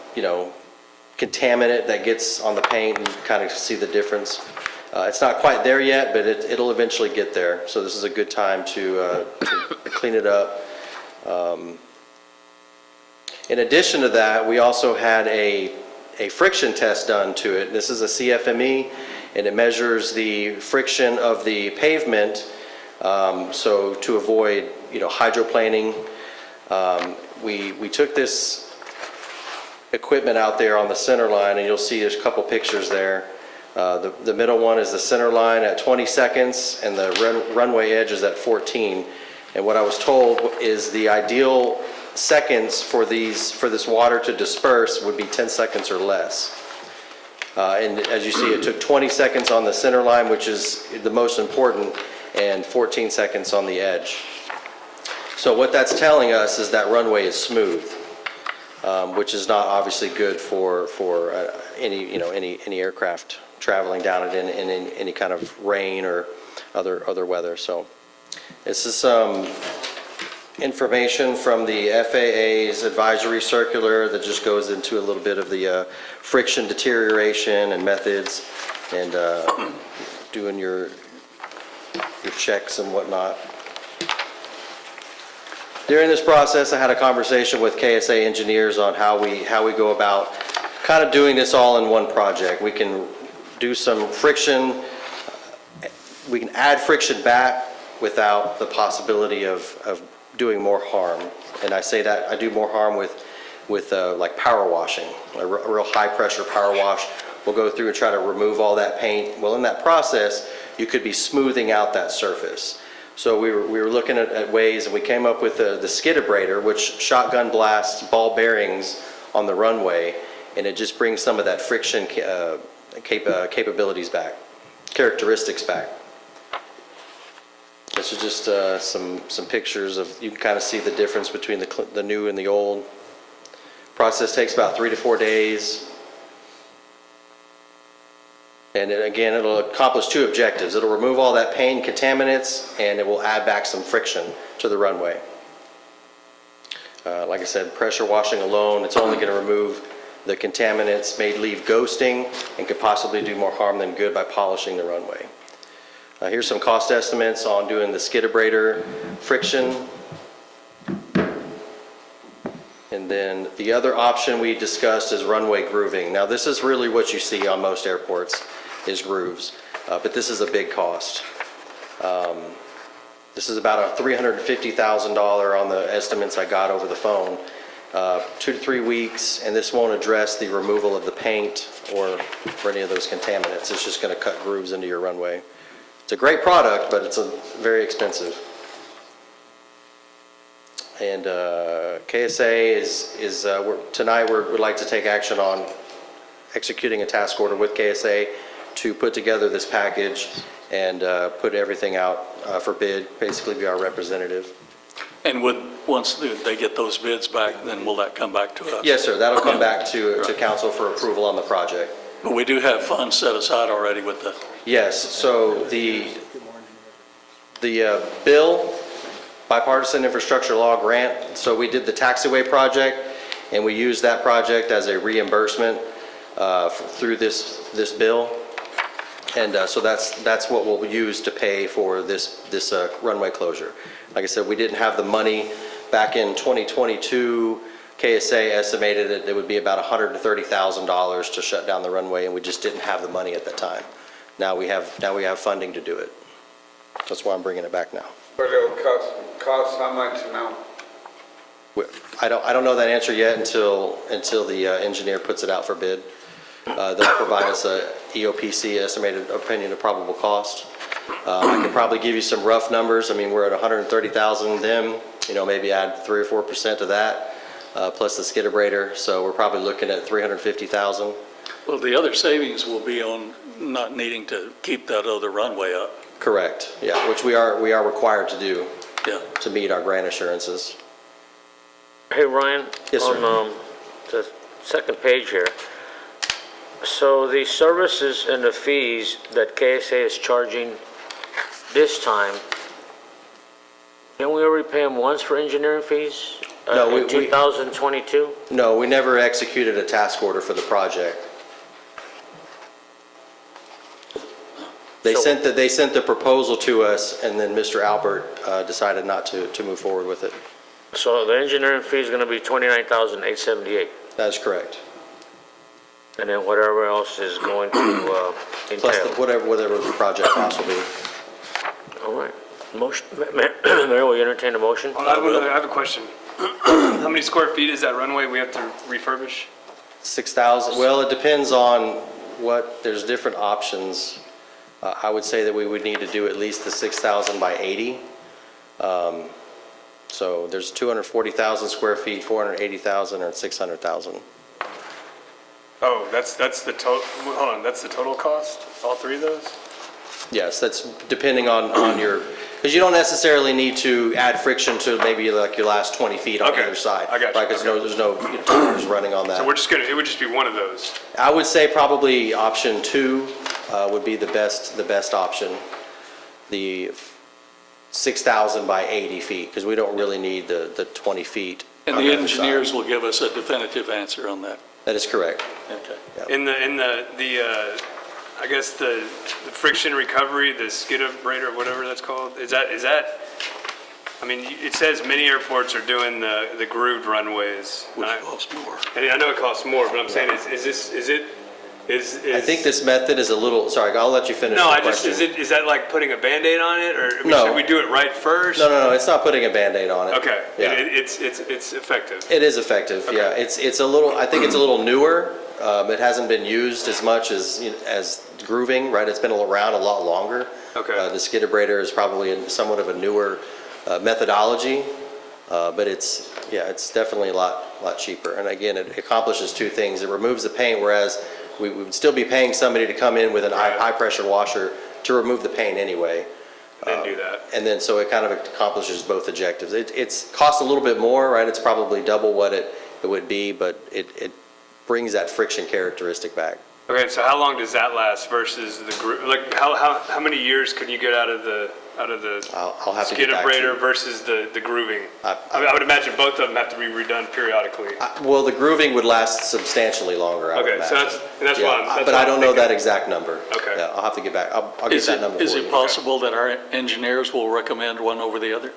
that gets on the paint, and you kind of see the difference. It's not quite there yet, but it'll eventually get there. So this is a good time to clean it up. In addition to that, we also had a friction test done to it. This is a CFME, and it measures the friction of the pavement, so to avoid hydroplaning. We took this equipment out there on the center line, and you'll see there's a couple pictures there. The middle one is the center line at 20 seconds, and the runway edge is at 14. And what I was told is the ideal seconds for this water to disperse would be 10 seconds or less. And as you see, it took 20 seconds on the center line, which is the most important, and 14 seconds on the edge. So what that's telling us is that runway is smooth, which is not obviously good for any aircraft traveling down it in any kind of rain or other weather. So this is some information from the FAA's advisory circular that just goes into a little bit of the friction deterioration and methods, and doing your checks and whatnot. During this process, I had a conversation with KSA engineers on how we go about kind of doing this all in one project. We can do some friction, we can add friction back without the possibility of doing more harm. And I say that I do more harm with like power washing, a real high pressure power wash. We'll go through and try to remove all that paint. Well, in that process, you could be smoothing out that surface. So we were looking at ways, and we came up with the skidabrator, which shotgun blasts ball bearings on the runway, and it just brings some of that friction capabilities back, characteristics back. This is just some pictures of, you can kind of see the difference between the new and the old. Process takes about 3 to 4 days. And again, it'll accomplish two objectives. It'll remove all that paint, contaminants, and it will add back some friction to the runway. Like I said, pressure washing alone, it's only going to remove the contaminants, may leave ghosting, and could possibly do more harm than good by polishing the runway. Here's some cost estimates on doing the skidabrator friction. And then the other option we discussed is runway grooving. Now this is really what you see on most airports, is grooves, but this is a big cost. This is about a $350,000 on the estimates I got over the phone, 2 to 3 weeks, and this won't address the removal of the paint or any of those contaminants. It's just going to cut grooves into your runway. It's a great product, but it's very expensive. And KSA tonight we'd like to take action on executing a task order with KSA to put together this package and put everything out for bid, basically be our representative. And once they get those bids back, then will that come back to us? Yes, sir, that'll come back to council for approval on the project. But we do have funds set aside already with the, Yes, so the bill, bipartisan infrastructure law grant, so we did the taxiway project, and we used that project as a reimbursement through this bill. And so that's what we'll use to pay for this runway closure. Like I said, we didn't have the money back in 2022. KSA estimated it would be about $130,000 to shut down the runway, and we just didn't have the money at that time. Now we have funding to do it. That's why I'm bringing it back now. But it'll cost how much now? I don't know that answer yet until the engineer puts it out for bid. They'll provide us a EOPC, estimated opinion of probable cost. I can probably give you some rough numbers. I mean, we're at 130,000 them, maybe add 3 or 4% to that, plus the skid abrader. So we're probably looking at 350,000. well, the other savings will be on not needing to keep that other runway up. Correct, yeah, which we are required to do to meet our grant assurances. Hey, Ryan? Yes, sir. On the second page here, so the services and the fees that KSA is charging this time, didn't we already pay them once for engineering fees? No, in 2022? No, we never executed a task order for the project. They sent the proposal to us, and then Mr. Albert decided not to move forward with it. So the engineering fee is going to be $29,878, That is correct. and then whatever else is going to Plus entail. whatever the project cost will be. All right. Motion, Mayor, will you entertain a motion? I have a question. How many square feet is that runway we have to refurbish? 6,000, well, it depends on there's different options. I would say that we would need to do at least the 6,000 by 80. So there's 240,000 square feet, 480,000, or 600,000. Oh, that's the total, hold on, that's the total cost, all three of those? Yes, that's depending on your, because you don't necessarily need to add friction to maybe like your last 20 feet on the other side. I got you. Right, because there's no tires running on that. So it would just be one of those? I would say probably option 2 would be the best option. The 6,000 by 80 feet, because we don't really need the 20 feet. And on the other side. engineers will give us a definitive answer on that. That is correct. Okay. In the I guess the friction recovery, the skid abrader, whatever that's called, is that, I mean, it says many airports are doing the grooved runways. Which costs more. And I know it costs more, but I'm saying, I think this method is a little, sorry, I'll let you finish No, the question. is that like putting a Band-Aid on it, or I mean, No. should we do it right first? No, it's not putting a Band-Aid on it. Okay, Yeah. it's effective. It is effective, yeah. It's a little, I think it's a little newer. It hasn't been used as much as grooving, right? It's been around a lot longer. Okay. The skid abrader is probably somewhat of a newer methodology, but it's definitely a lot cheaper. And again, it accomplishes two things. It removes the paint, whereas we would still be paying somebody to come in with a high-pressure washer to remove the paint anyway. Then do that. And then, so it kind of accomplishes both objectives. It's costs a little bit more, right? It's probably double what it would be, but it brings that friction characteristic back. Okay, so how long does that last versus the groove? Like, how many years can you get out of the I'll have to skid get back to abrader you. versus the grooving? I would imagine both of them have to be redone periodically. Well, the grooving would last substantially longer, I would Okay, so imagine. that's Yeah, why I'm. but I don't know that exact number. Okay. Yeah, I'll have to get back. I'll get that number for you. Is it possible that our engineers will recommend one over the other?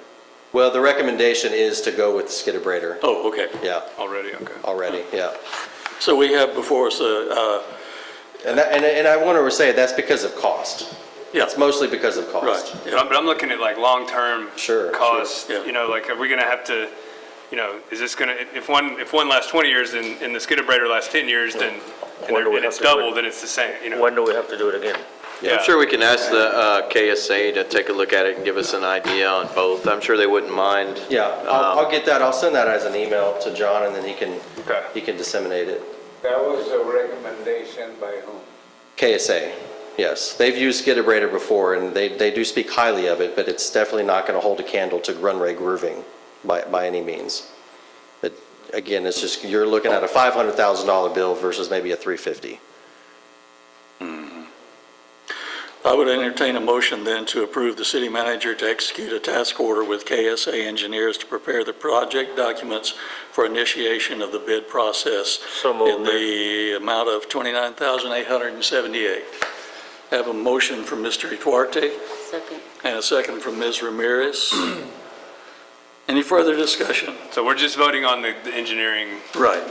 Well, the recommendation is to go with the skid abrader. Oh, okay. Yeah, Already, okay. already, yeah. So we have before us And I want to say that's because of cost. Yeah. It's mostly because of cost. right. But I'm looking at like long-term Sure, costs, sure, yeah. like, are we gonna have to you know, is this gonna, if one lasts 20 years and the skid abrader lasts 10 years, then, When do we and have it's to do it? double, then it's the same, you know? When do we have to do it again? Yeah, I'm sure we can ask the KSA to take a look at it and give us an idea on both. I'm sure they wouldn't mind. Yeah, I'll get that, I'll send that as an email to John, and then he Okay. can disseminate it. That was a recommendation by whom? KSA, yes. They've used skid abrader before, and they do speak highly of it, but it's definitely not going to hold a candle to Runway grooving by any means. But again, it's just, you're looking at a $500,000 bill versus maybe a $350,000. I would entertain a motion then to approve the city manager to execute a task order with KSA engineers to prepare the project documents for initiation of the bid process So moved, in the amount of $29,878. Have a motion from Mr. Duarte Second. and a second from Ms. Ramirez. Any further discussion? So we're just voting on the engineering. Right.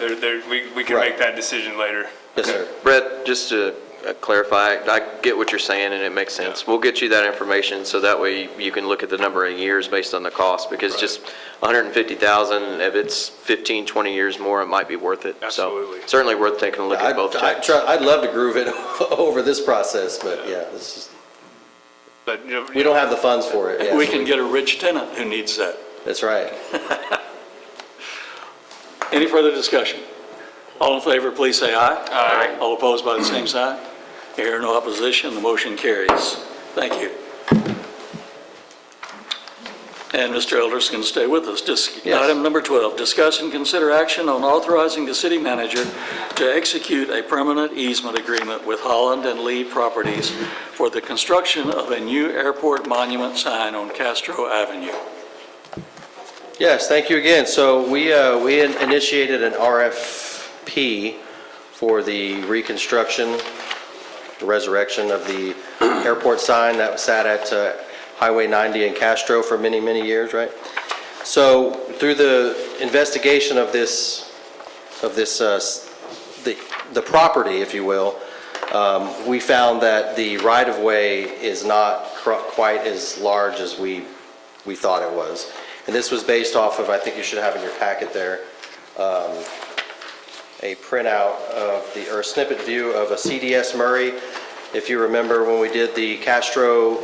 We can Right. make that decision later. Yes, sir. Brett, just to clarify, I get what you're saying and it makes sense. We'll get you that information so that way you can look at the number of years based on the cost, because just 150,000, if it's 15, 20 years more, it might be worth it. Absolutely. So certainly worth taking a look at both checks. I'd love to groove it over this process, but yeah, this is, But, you know, we don't have the funds for it. Yeah, We so can get a rich tenant who needs that. That's right. Any further discussion? All in favor, please say aye. Aye. All opposed by the same sign? Hear no opposition, the motion carries. Thank you. And Mr. Elders can stay with us. Yes. Item number 12, discuss and consider action on authorizing the city manager to execute a permanent easement agreement with Holland and Lee Properties for the construction of a new airport monument sign on Castro Avenue. Yes, thank you again. So we initiated an RFP for the reconstruction, the resurrection of the airport sign that sat at Highway 90 in Castro for many, many years, right? So through the investigation of the property, if you will, we found that the right-of-way is not quite as large as we thought it was. And this was based off of, I think you should have in your packet there, a printout of or a snippet view of a CDS Murray. If you remember when we did the Castro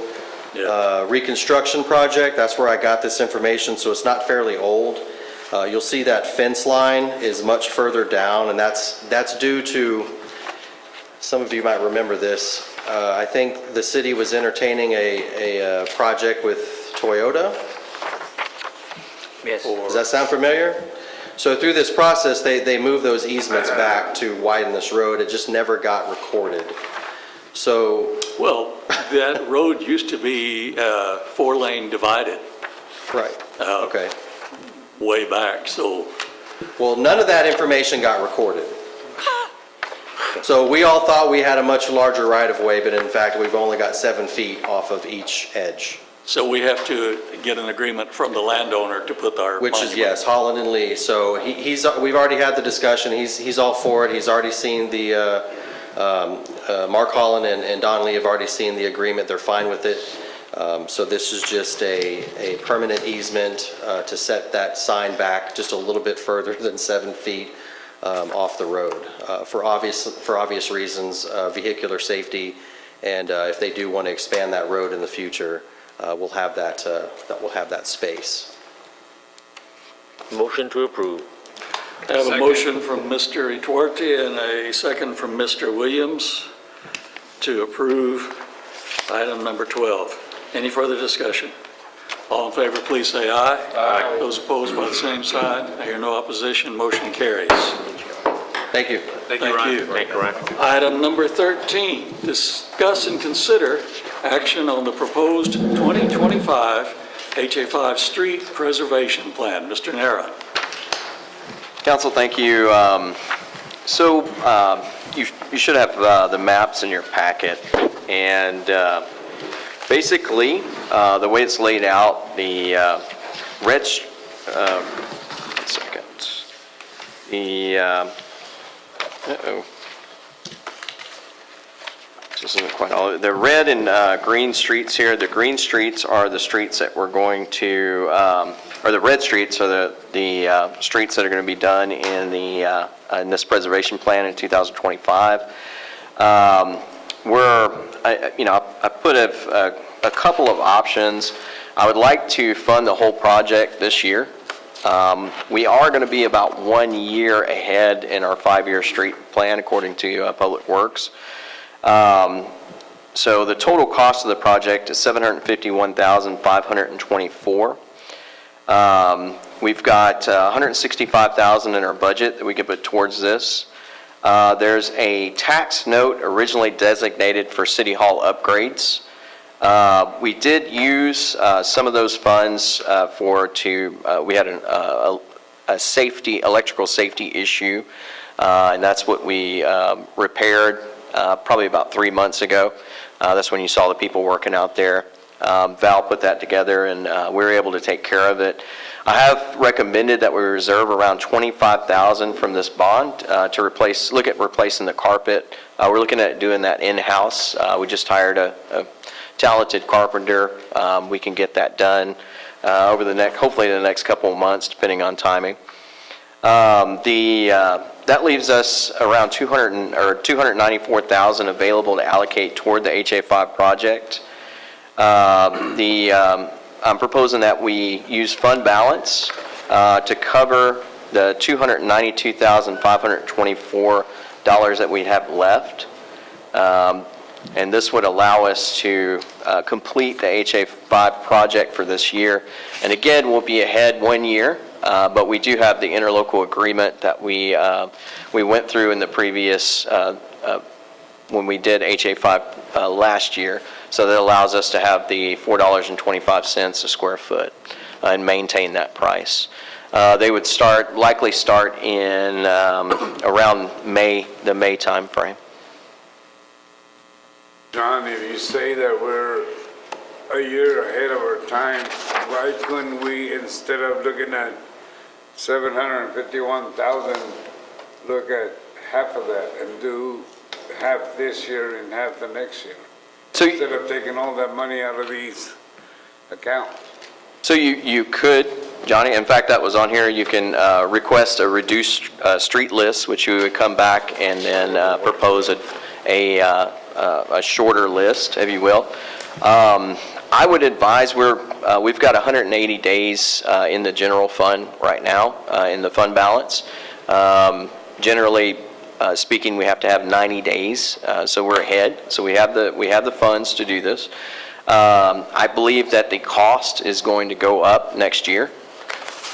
reconstruction project, that's where I got this information, so it's not fairly old. You'll see that fence line is much further down, and that's due to, some of you might remember this, I think the city was entertaining a project with Toyota. Yes. Does that sound familiar? So through this process, they moved those easements back to widen this road. It just never got recorded. So, Well, that road used to be 4-lane divided right, okay. way back, so Well, none of that information got recorded. So we all thought we had a much larger right-of-way, but in fact, we've only got 7 feet off of each edge. so we have to get an agreement from the landowner to put our Which is, monument. yes, Holland and Lee. So we've already had the discussion. He's all for it. He's already seen the, Mark Holland and Don Lee have already seen the agreement. They're fine with it. So this is just a permanent easement to set that sign back just a little bit further than 7 feet off the road for obvious reasons, vehicular safety, and if they do want to expand that road in the future, we'll have that space. Motion to approve. I have a motion from Mr. Duarte and a second from Mr. Williams to approve item number 12. Any further discussion? All in favor, please say aye. Aye. Those opposed by the same sign. I hear no opposition, motion carries. Thank you. Thank you, Ryan. Thank you, Ryan. Item number 13, discuss and consider action on the proposed 2025 HA5 Street Preservation Plan. Mr. Nara. Council, thank you. You should have the maps in your packet, and basically, the way it's laid out, the red, one second, the, This isn't quite all. The red and green streets here, the green streets are the streets that we're going to, or the red streets are the streets that are going to be done in this preservation plan in 2025. I put a couple of options. I would like to fund the whole project this year. We are going to be about 1 year ahead in our 5-year street plan, according to Public Works. So the total cost of the project is $751,524. We've got $165,000 in our budget that we can put towards this. There's a tax note originally designated for City Hall upgrades. We did use some of those funds we had a electrical safety issue, and that's what we repaired probably about 3 months ago. That's when you saw the people working out there. Val put that together, and we were able to take care of it. I have recommended that we reserve around $25,000 from this bond to look at replacing the carpet. We're looking at doing that in-house. We just hired a talented carpenter. We can get that done hopefully in the next couple of months, depending on timing. That leaves us around $294,000 available to allocate toward the HA5 project. I'm proposing that we use fund balance to cover the $292,524 that we have left. And this would allow us to complete the HA5 project for this year. And again, we'll be ahead 1 year, but we do have the interlocal agreement that we went through in the previous, when we did HA5 last year. So that allows us to have the $4.25 a square foot and maintain that price. They would likely start in around the May time frame. John, if you say that we're a year ahead of our time, why couldn't we, instead of looking at 751,000, look at half of that and do half this year and half the next year? Instead of taking all that money out of these accounts. So you could, Johnny, in fact, that was on here. You can request a reduced street list, which you would come back and then propose a shorter list, if you will. I would advise we've got 180 days in the general fund right now in the fund balance. Generally speaking, we have to have 90 days, so we're ahead. So we have the funds to do this. I believe that the cost is going to go up next year.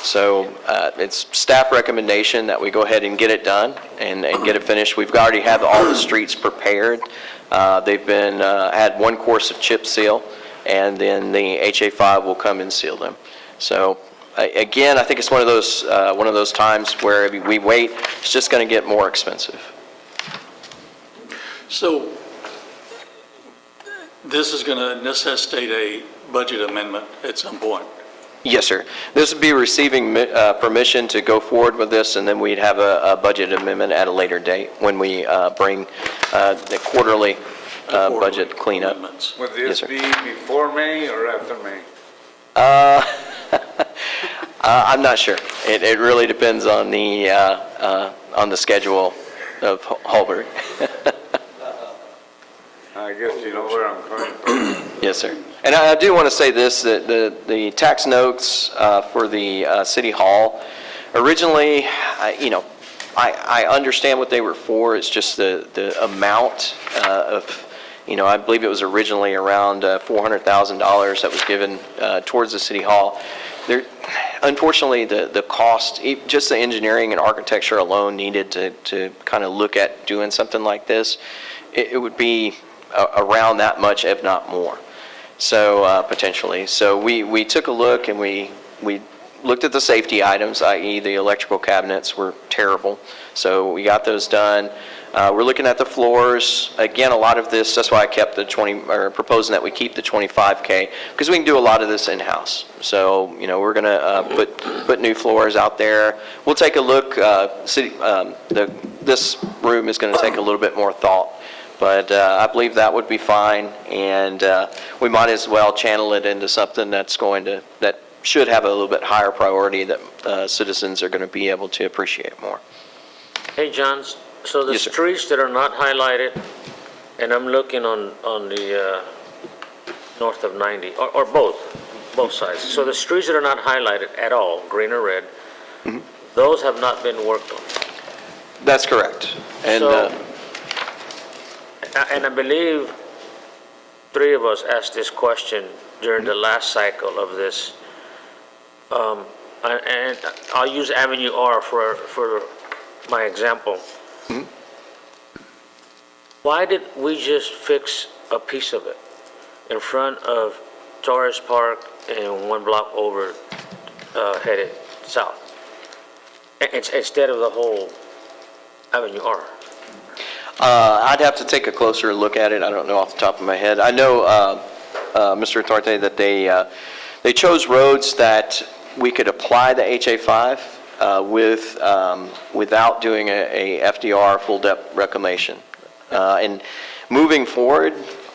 So it's staff recommendation that we go ahead and get it done and get it finished. We've already have all the streets prepared. They've been had 1 course of chip seal, and then the HA5 will come and seal them. So again, I think it's one of those times where if we wait, it's just going to get more expensive. So this is going to necessitate a budget amendment at some point. Yes, sir. This would be receiving permission to go forward with this, and then we'd have a budget amendment at a later date when we bring the quarterly budget cleanup. Would this be before May or after May? I'm not sure. It really depends on the schedule of Hallberg. I guess you know where I'm coming from. Yes, sir. And I do want to say this, that the tax notes for the City Hall, originally, I understand what they were for. It's just the amount of, I believe it was originally around $400,000 that was given towards the City Hall. Unfortunately, the cost, just the engineering and architecture alone needed to kind of look at doing something like this. It would be around that much, if not more. So potentially. So we took a look and we looked at the safety items, i.e. the electrical cabinets were terrible. So we got those done. We're looking at the floors. Again, a lot of this, that's why I kept proposing that we keep the 25K, because we can do a lot of this in-house. So, we're going to put new floors out there. We'll take a look. This room is going to take a little bit more thought But I believe that would be fine, and we might as well channel it into something that should have a little bit higher priority that citizens are going to be able to appreciate more. Hey, John, so the Yes, sir. streets that are not highlighted, and I'm looking on the north of 90, or both sides. So the streets that are not highlighted at all, green or red, those have not been worked on. That's correct. And So- And I believe three of us asked this question during the last cycle of this. And I'll use Avenue R for my example. Why did we just fix a piece of it in front of Torres Park and one block over headed south? Instead of the whole Avenue R? I'd have to take a closer look at it. I don't know off the top of my head. I know, Mr. Tarte, that they chose roads that we could apply the HA5 without doing a FDR full depth reclamation. And moving forward,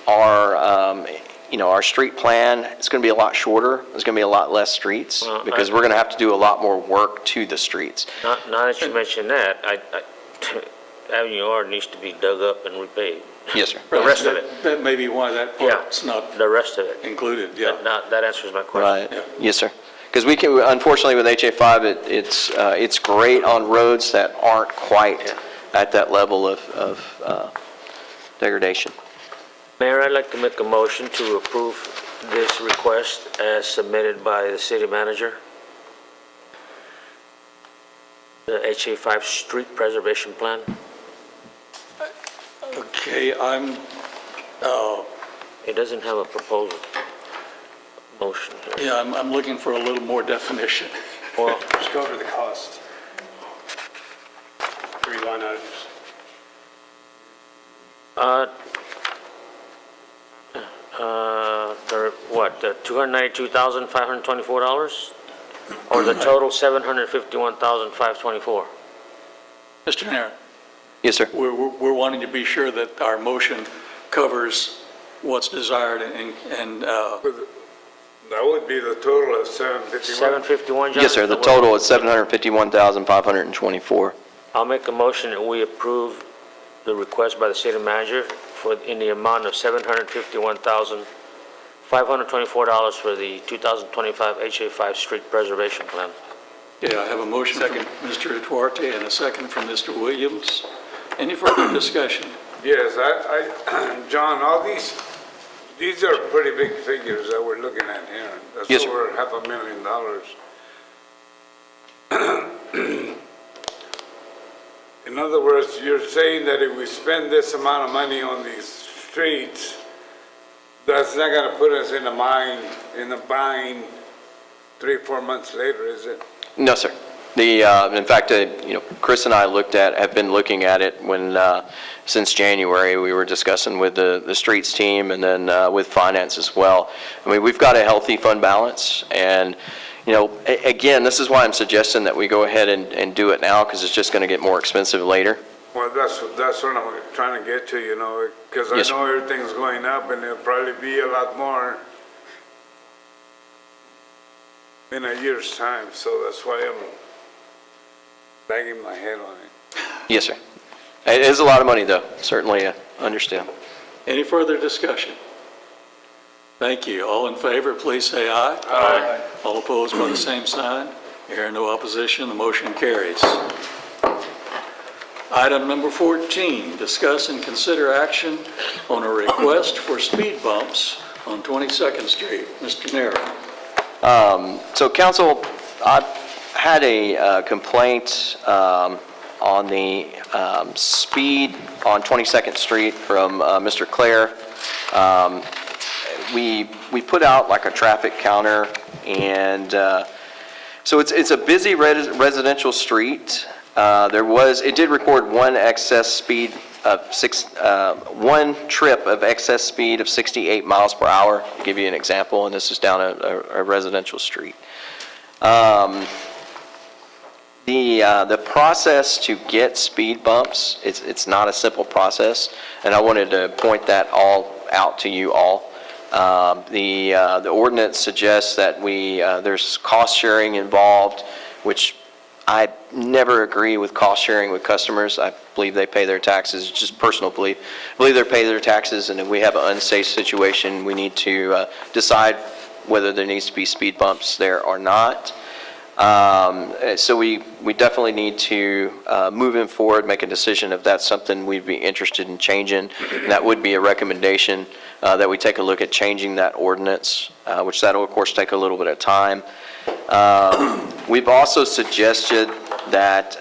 our street plan is going to be a lot shorter. There's going to be a lot less streets because we're going to have to do a lot more work to the streets. Now that you mention that, Avenue R needs to be dug up and repaved. Yes, sir. The rest of it. That may be why that part's not The rest of it. included, yeah. That answers my question. Right. Yes, sir. Because we can, unfortunately, with HA5, it's great on roads that aren't quite at that level of degradation. Mayor, I'd like to make a motion to approve this request as submitted by the city manager. The HA5 street preservation plan. Okay, It doesn't have a proposal motion here. yeah, I'm looking for a little more definition. Well, Just go over the cost. 3 line items. $292,524? Or the total $751,524? Mr. Naren, Yes, sir. we're wanting to be sure that our motion covers what's desired and That would be the total of 751. 751, John? Yes, sir. The total is $751,524. I'll make a motion that we approve the request by the city manager in the amount of $751,524 for the 2025 HA5 street preservation plan. yeah, I have a motion from Mr. Duarte and a second from Mr. Williams. Any further discussion? Yes, John, all these are pretty big figures that we're looking at here. That's Yes, sir. over $500,000. In other words, you're saying that if we spend this amount of money on these streets, that's not gonna put us in a bind 3-4 months later, is it? No, sir. In fact, Chris and I have been looking at it since January. We were discussing with the streets team and then with finance as well. I mean, we've got a healthy fund balance, and again, this is why I'm suggesting that we go ahead and do it now, because it's just going to get more expensive later. Well, that's what I'm trying to get to, because I Yes, sir. know everything's going up and there'll probably be a lot more in a year's time, so that's why I'm banging my head on it. Yes, sir. It is a lot of money, though. Certainly understand. Any further discussion? Thank you. All in favor, please say aye. Aye. All opposed by the same sign. Hearing no opposition, the motion carries. Item number 14, discuss and consider action on a request for speed bumps on 22nd Street. Mr. Nara. So council, I've had a complaint on the speed on 22nd Street from Mr. Clare. We put out like a traffic counter, and so it's a busy residential street. It did record one trip of excess speed of 68 miles per hour, to give you an example, and this is down a residential street. The process to get speed bumps, it's not a simple process, and I wanted to point that all out to you all. The ordinance suggests that there's cost sharing involved, which I never agree with cost sharing with customers. I believe they pay their taxes, it's just personal belief. I believe they pay their taxes, and if we have an unsafe situation, we need to decide whether there needs to be speed bumps there or not. So we definitely need to, moving forward, make a decision if that's something we'd be interested in changing. And that would be a recommendation that we take a look at changing that ordinance, which that'll, of course, take a little bit of time. We've also suggested that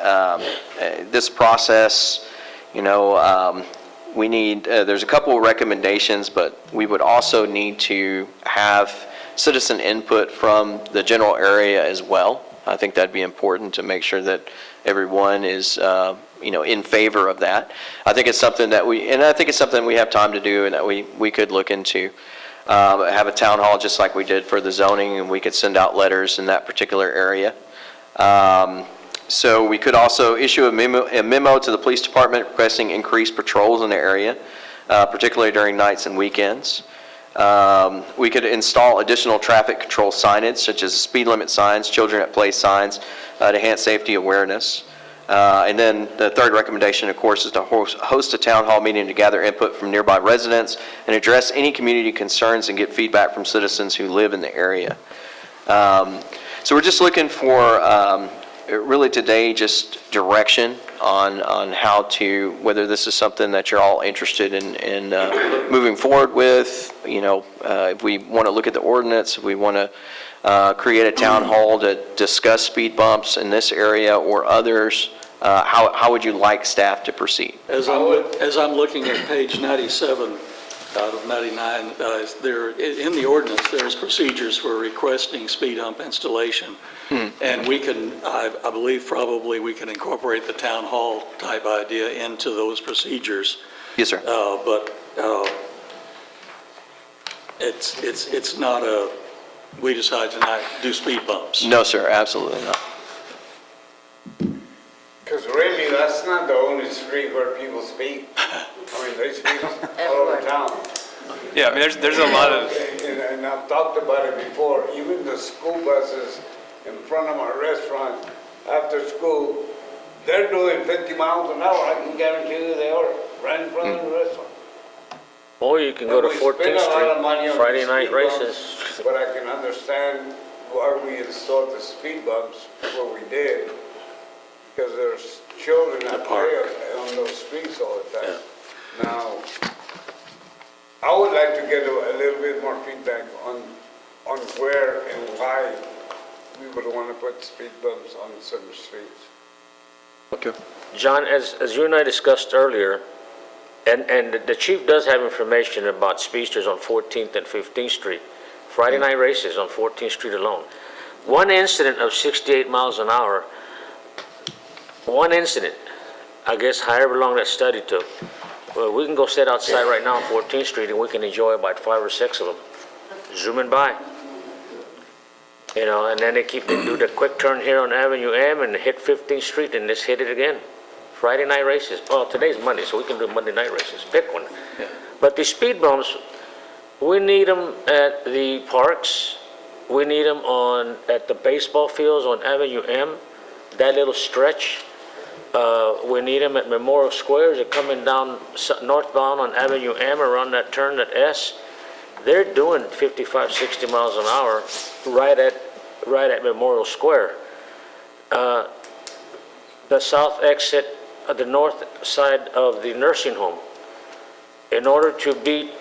this process, we need, there's a couple of recommendations, but we would also need to have citizen input from the general area as well. I think that'd be important to make sure that everyone is, in favor of that. I think it's something that we have time to do and that we could look into. Have a town hall just like we did for the zoning, and we could send out letters in that particular area. So we could also issue a memo to the police department requesting increased patrols in the area, particularly during nights and weekends. We could install additional traffic control signage, such as speed limit signs, children at play signs, to enhance safety awareness. And then the third recommendation, of course, is to host a town hall meeting to gather input from nearby residents and address any community concerns and get feedback from citizens who live in the area. So we're just looking for, really today, just direction on how to, whether this is something that you're all interested in moving forward with. If we want to look at the ordinance, if we want to create a town hall to discuss speed bumps in this area or others, how would you like staff to proceed? As I'm looking at page 97 out of 99, in the ordinance, there's procedures for requesting speed hump installation. And we can, I believe probably we can incorporate the town hall type idea into those procedures. Yes, sir. But it's not we decide tonight to do speed bumps. No, sir, absolutely not. Because really, that's not the only street where people speak. I mean, they speak all over town. Yeah, I mean, there's a lot of, And I've talked about it before, even the school buses in front of my restaurant after school, they're doing 50 miles an hour. I can guarantee you they are right in front of the restaurant. Or you can go to And we 14th spend a lot of money Street, on Friday the night speed bumps, races. But I can understand why we installed the speed bumps before we did, because there's children that play on those streets all the time. Now, I would like to get a little bit more feedback on where and why we would want to put speed bumps on certain streets. Okay. John, as you and I discussed earlier, and the chief does have information about speedsters on 14th and 15th Street, Friday night races on 14th Street alone. One incident of 68 miles an hour, one incident, I guess however long that study took, well, we can go sit outside right now on 14th Street and we can enjoy about 5 or 6 of them, zooming by. And then they do the quick turn here on Avenue M and hit 15th Street and just hit it again. Friday night races. Well, today's Monday, so we can do Monday night races. Pick one. Yeah. But the speed bumps, we need them at the parks. We need them at the baseball fields on Avenue M, that little stretch. We need them at Memorial Square. They're coming down northbound on Avenue M around that turn, that S. They're doing 55, 60 miles an hour right at Memorial Square. The south exit, the north side of the nursing home, in order to beat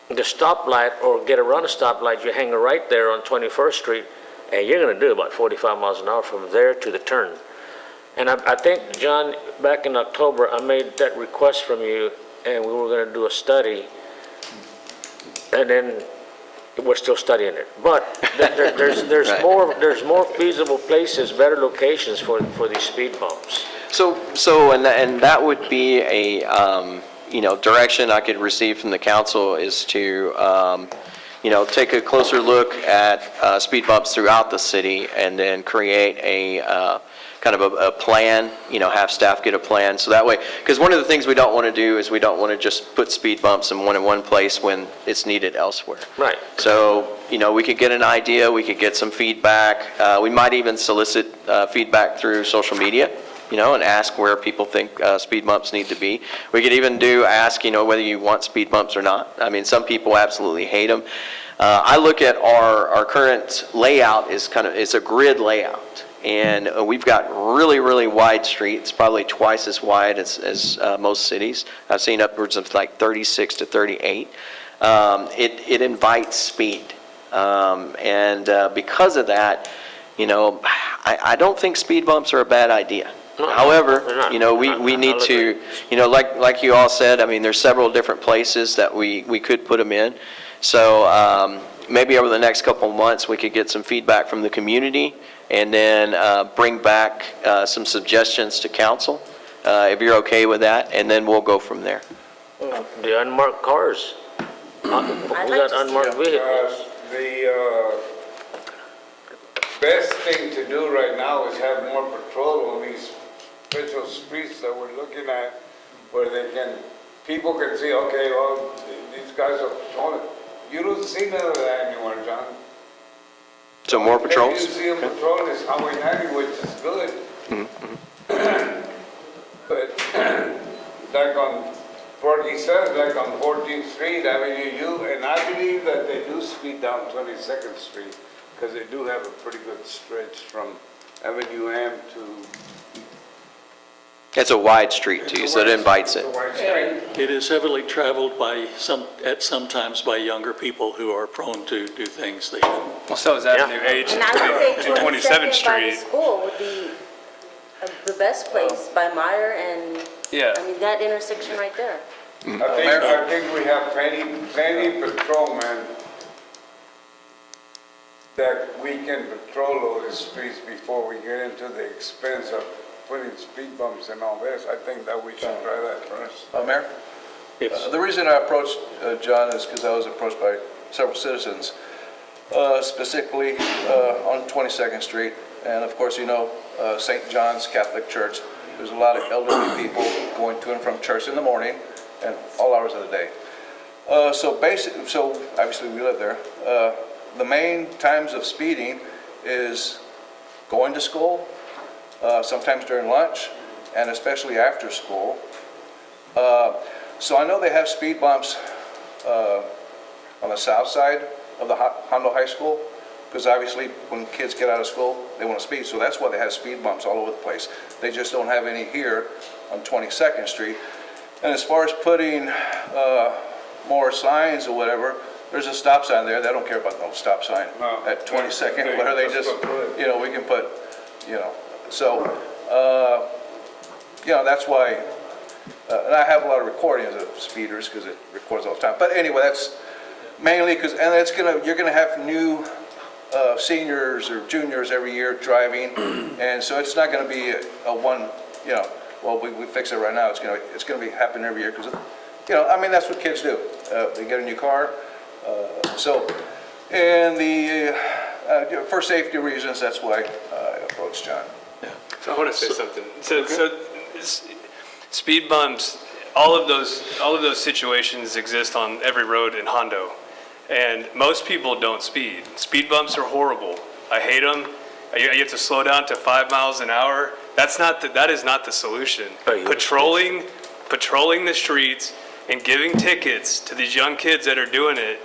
the stoplight or get around a stoplight, you hang right there on 21st Street, and you're going to do about 45 miles an hour from there to the turn. And I think, John, back in October, I made that request from you, and we were going to do a study, and then we're still studying it. But there's Right. there's more feasible places, better locations for these speed bumps. And that would be a, direction I could receive from the council is to, take a closer look at speed bumps throughout the city and then create a kind of a plan, have staff get a plan, so that way, because one of the things we don't want to do is we don't want to just put speed bumps in one place when it's needed elsewhere. Right. So, we could get an idea, we could get some feedback, we might even solicit feedback through social media, and ask where people think speed bumps need to be. We could even ask, whether you want speed bumps or not. I mean, some people absolutely hate them. I look at our current layout it's a grid layout. And we've got really, really wide streets, probably twice as wide as most cities. I've seen upwards of like 36 to 38. It invites speed. And because of that, I don't think speed bumps are a bad idea. However, we need to, like you all said, I mean, there's several different places that we could put them in. So maybe over the next couple of months, we could get some feedback from the community and then bring back some suggestions to council, if you're okay with that, and then we'll go from there. The unmarked cars. We got unmarked vehicles. The best thing to do right now is have more patrol on these special streets that we're looking at, where people can see, okay, well, these guys are patrolling. You don't see none of that anymore, John. So more patrols? You see them patrolling is Highway 90, which is good. But like on 47, like on 14th Street, Avenue U, and I believe that they do speed down 22nd Street, because they do have a pretty good stretch from Avenue M to... It's a wide street too, so it invites it. It is heavily traveled sometimes by younger people who are prone to do things they shouldn't. Well, so is Avenue H And I would say and 27th 22nd by the Street. school would be the best place, by Meyer and, Yeah. I mean, that intersection right there. I think we have plenty patrolmen that we can patrol all the streets before we get into the expense of putting speed bumps and all this. I think that we should try that first. Mayor? The reason I approached John is because I was approached by several citizens, specifically on 22nd Street. And of course, St. John's Catholic Church. There's a lot of elderly people going to and from church in the morning and all hours of the day. So obviously we live there. The main times of speeding is going to school, sometimes during lunch, and especially after school. So I know they have speed bumps on the south side of the Hondo High School, because obviously when kids get out of school, they want to speed, so that's why they have speed bumps all over the place. They just don't have any here on 22nd Street. And as far as putting more signs or whatever, there's a stop sign there. They don't care about no stop sign at 22nd, where they just, we can put, so, that's why, and I have a lot of recordings of speeders because it records all the time. But anyway, that's mainly because, and you're gonna have new seniors or juniors every year driving, and so it's not gonna be a one, well, we fix it right now. It's gonna be happening every year because, that's what kids do. They get a new car, and for safety reasons, that's why I approached John. So I want to say something. So speed bumps, all of those situations exist on every road in Hondo, and most people don't speed. Speed bumps are horrible. I hate them. You have to slow down to 5 miles an hour. That is not the solution. Patrolling the streets and giving tickets to these young kids that are doing it,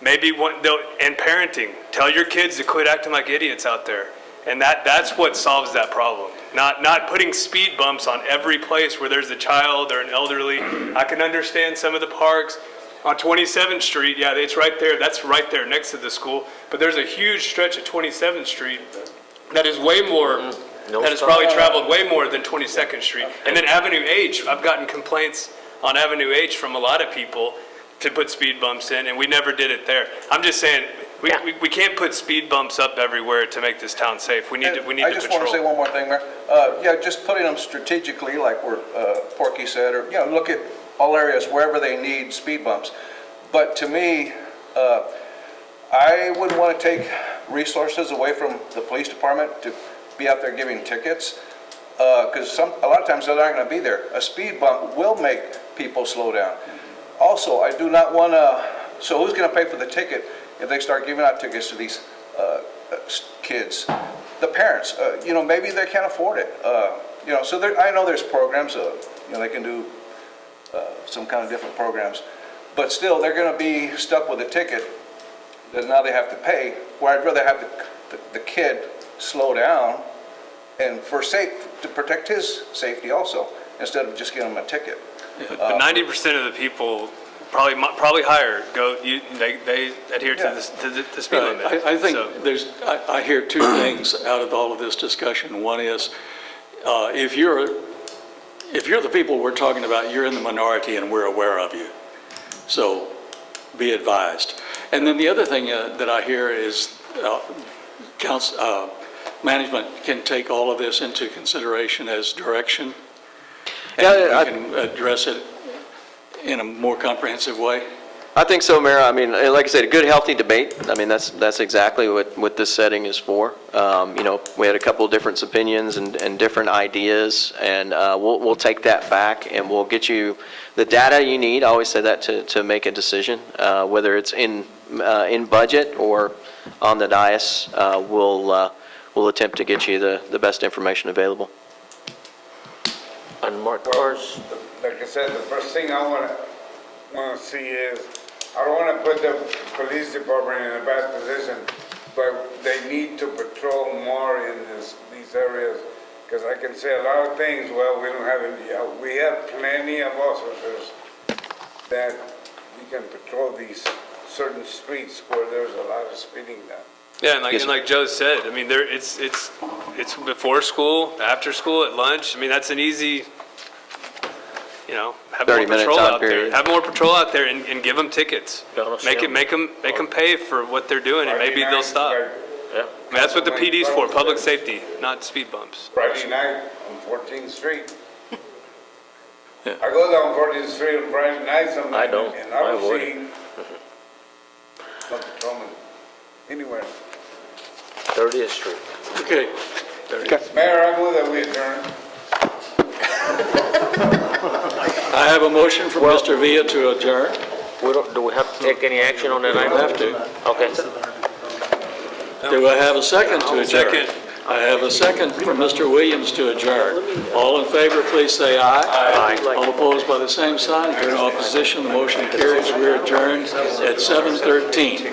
and parenting. Tell your kids to quit acting like idiots out there. And that's what solves that problem. Not putting speed bumps on every place where there's a child or an elderly. I can understand some of the parks. On 27th Street, yeah, it's right there. That's right there next to the school. But there's a huge stretch of 27th Street that is way more, that has probably traveled way more than 22nd Street. And then Avenue H, I've gotten complaints on Avenue H from a lot of people to put speed bumps in, and we never did it there. I'm just saying, we can't put speed bumps up everywhere to make this town safe. We need to patrol. I just want to say one more thing, Mayor. Just putting them strategically, like where Porky said, or look at all areas wherever they need speed bumps. But to me, I wouldn't want to take resources away from the police department to be out there giving tickets. because a lot of times they're not going to be there. A speed bump will make people slow down. Also, I do not want to, so who's going to pay for the ticket if they start giving out tickets to these kids? The parents, you know, maybe they can't afford it. You know, so I know there's programs, you know, they can do some kind of different programs, but still they're going to be stuck with a ticket that now they have to pay, where I'd rather have the kid slow down and to protect his safety also, instead of just giving him a ticket. But 90% of the people, probably higher, they adhere to the speed limit. I think So- I hear two things out of all of this discussion. One is, if you're the people we're talking about, you're in the minority and we're aware of you. So be advised. And then the other thing that I hear is management can take all of this into consideration as direction. And we can address it in a more comprehensive way. I think so, Mayor. I mean, like I said, a good, healthy debate. I mean, that's exactly what this setting is for. You know, we had a couple of different opinions and different ideas, and we'll take that back and we'll get you the data you need. I always say that to make a decision, whether it's in budget or on the dais. We'll attempt to get you the best information available. Unmarked cars. Like I said, the first thing I want to see is, I don't want to put the police department in a bad position, but they need to patrol more in these areas, because I can say a lot of things, well, we don't have any, we have plenty of officers that we can patrol these certain streets where there's a lot of speeding now. Yeah, and like Joe said, I mean, it's before school, after school, at lunch. I mean, that's an easy, you know, have more 30-minute patrol time out there. period. Have more patrol out there and give them tickets. Gotta Make see 'em. them pay for what they're doing, and maybe they'll stop. I mean, that's what the PD's for, public safety, not speed bumps. Friday night on 14th Street. Yeah. I go down 14th Street on Friday night sometimes. I don't. And I I don't avoid see no patrolman anywhere. 30th Street. Okay. Mayor, I move that we adjourn. I have a motion from Mr. Villa to adjourn. Do we have to take any action on that We item? don't have to. Okay. Do I have a second to adjourn? Second. I have a second from Mr. Williams to adjourn. All in favor, please say aye. Aye. All opposed by the same sign. Hearing no opposition, the motion carries. We're adjourned at 7:13.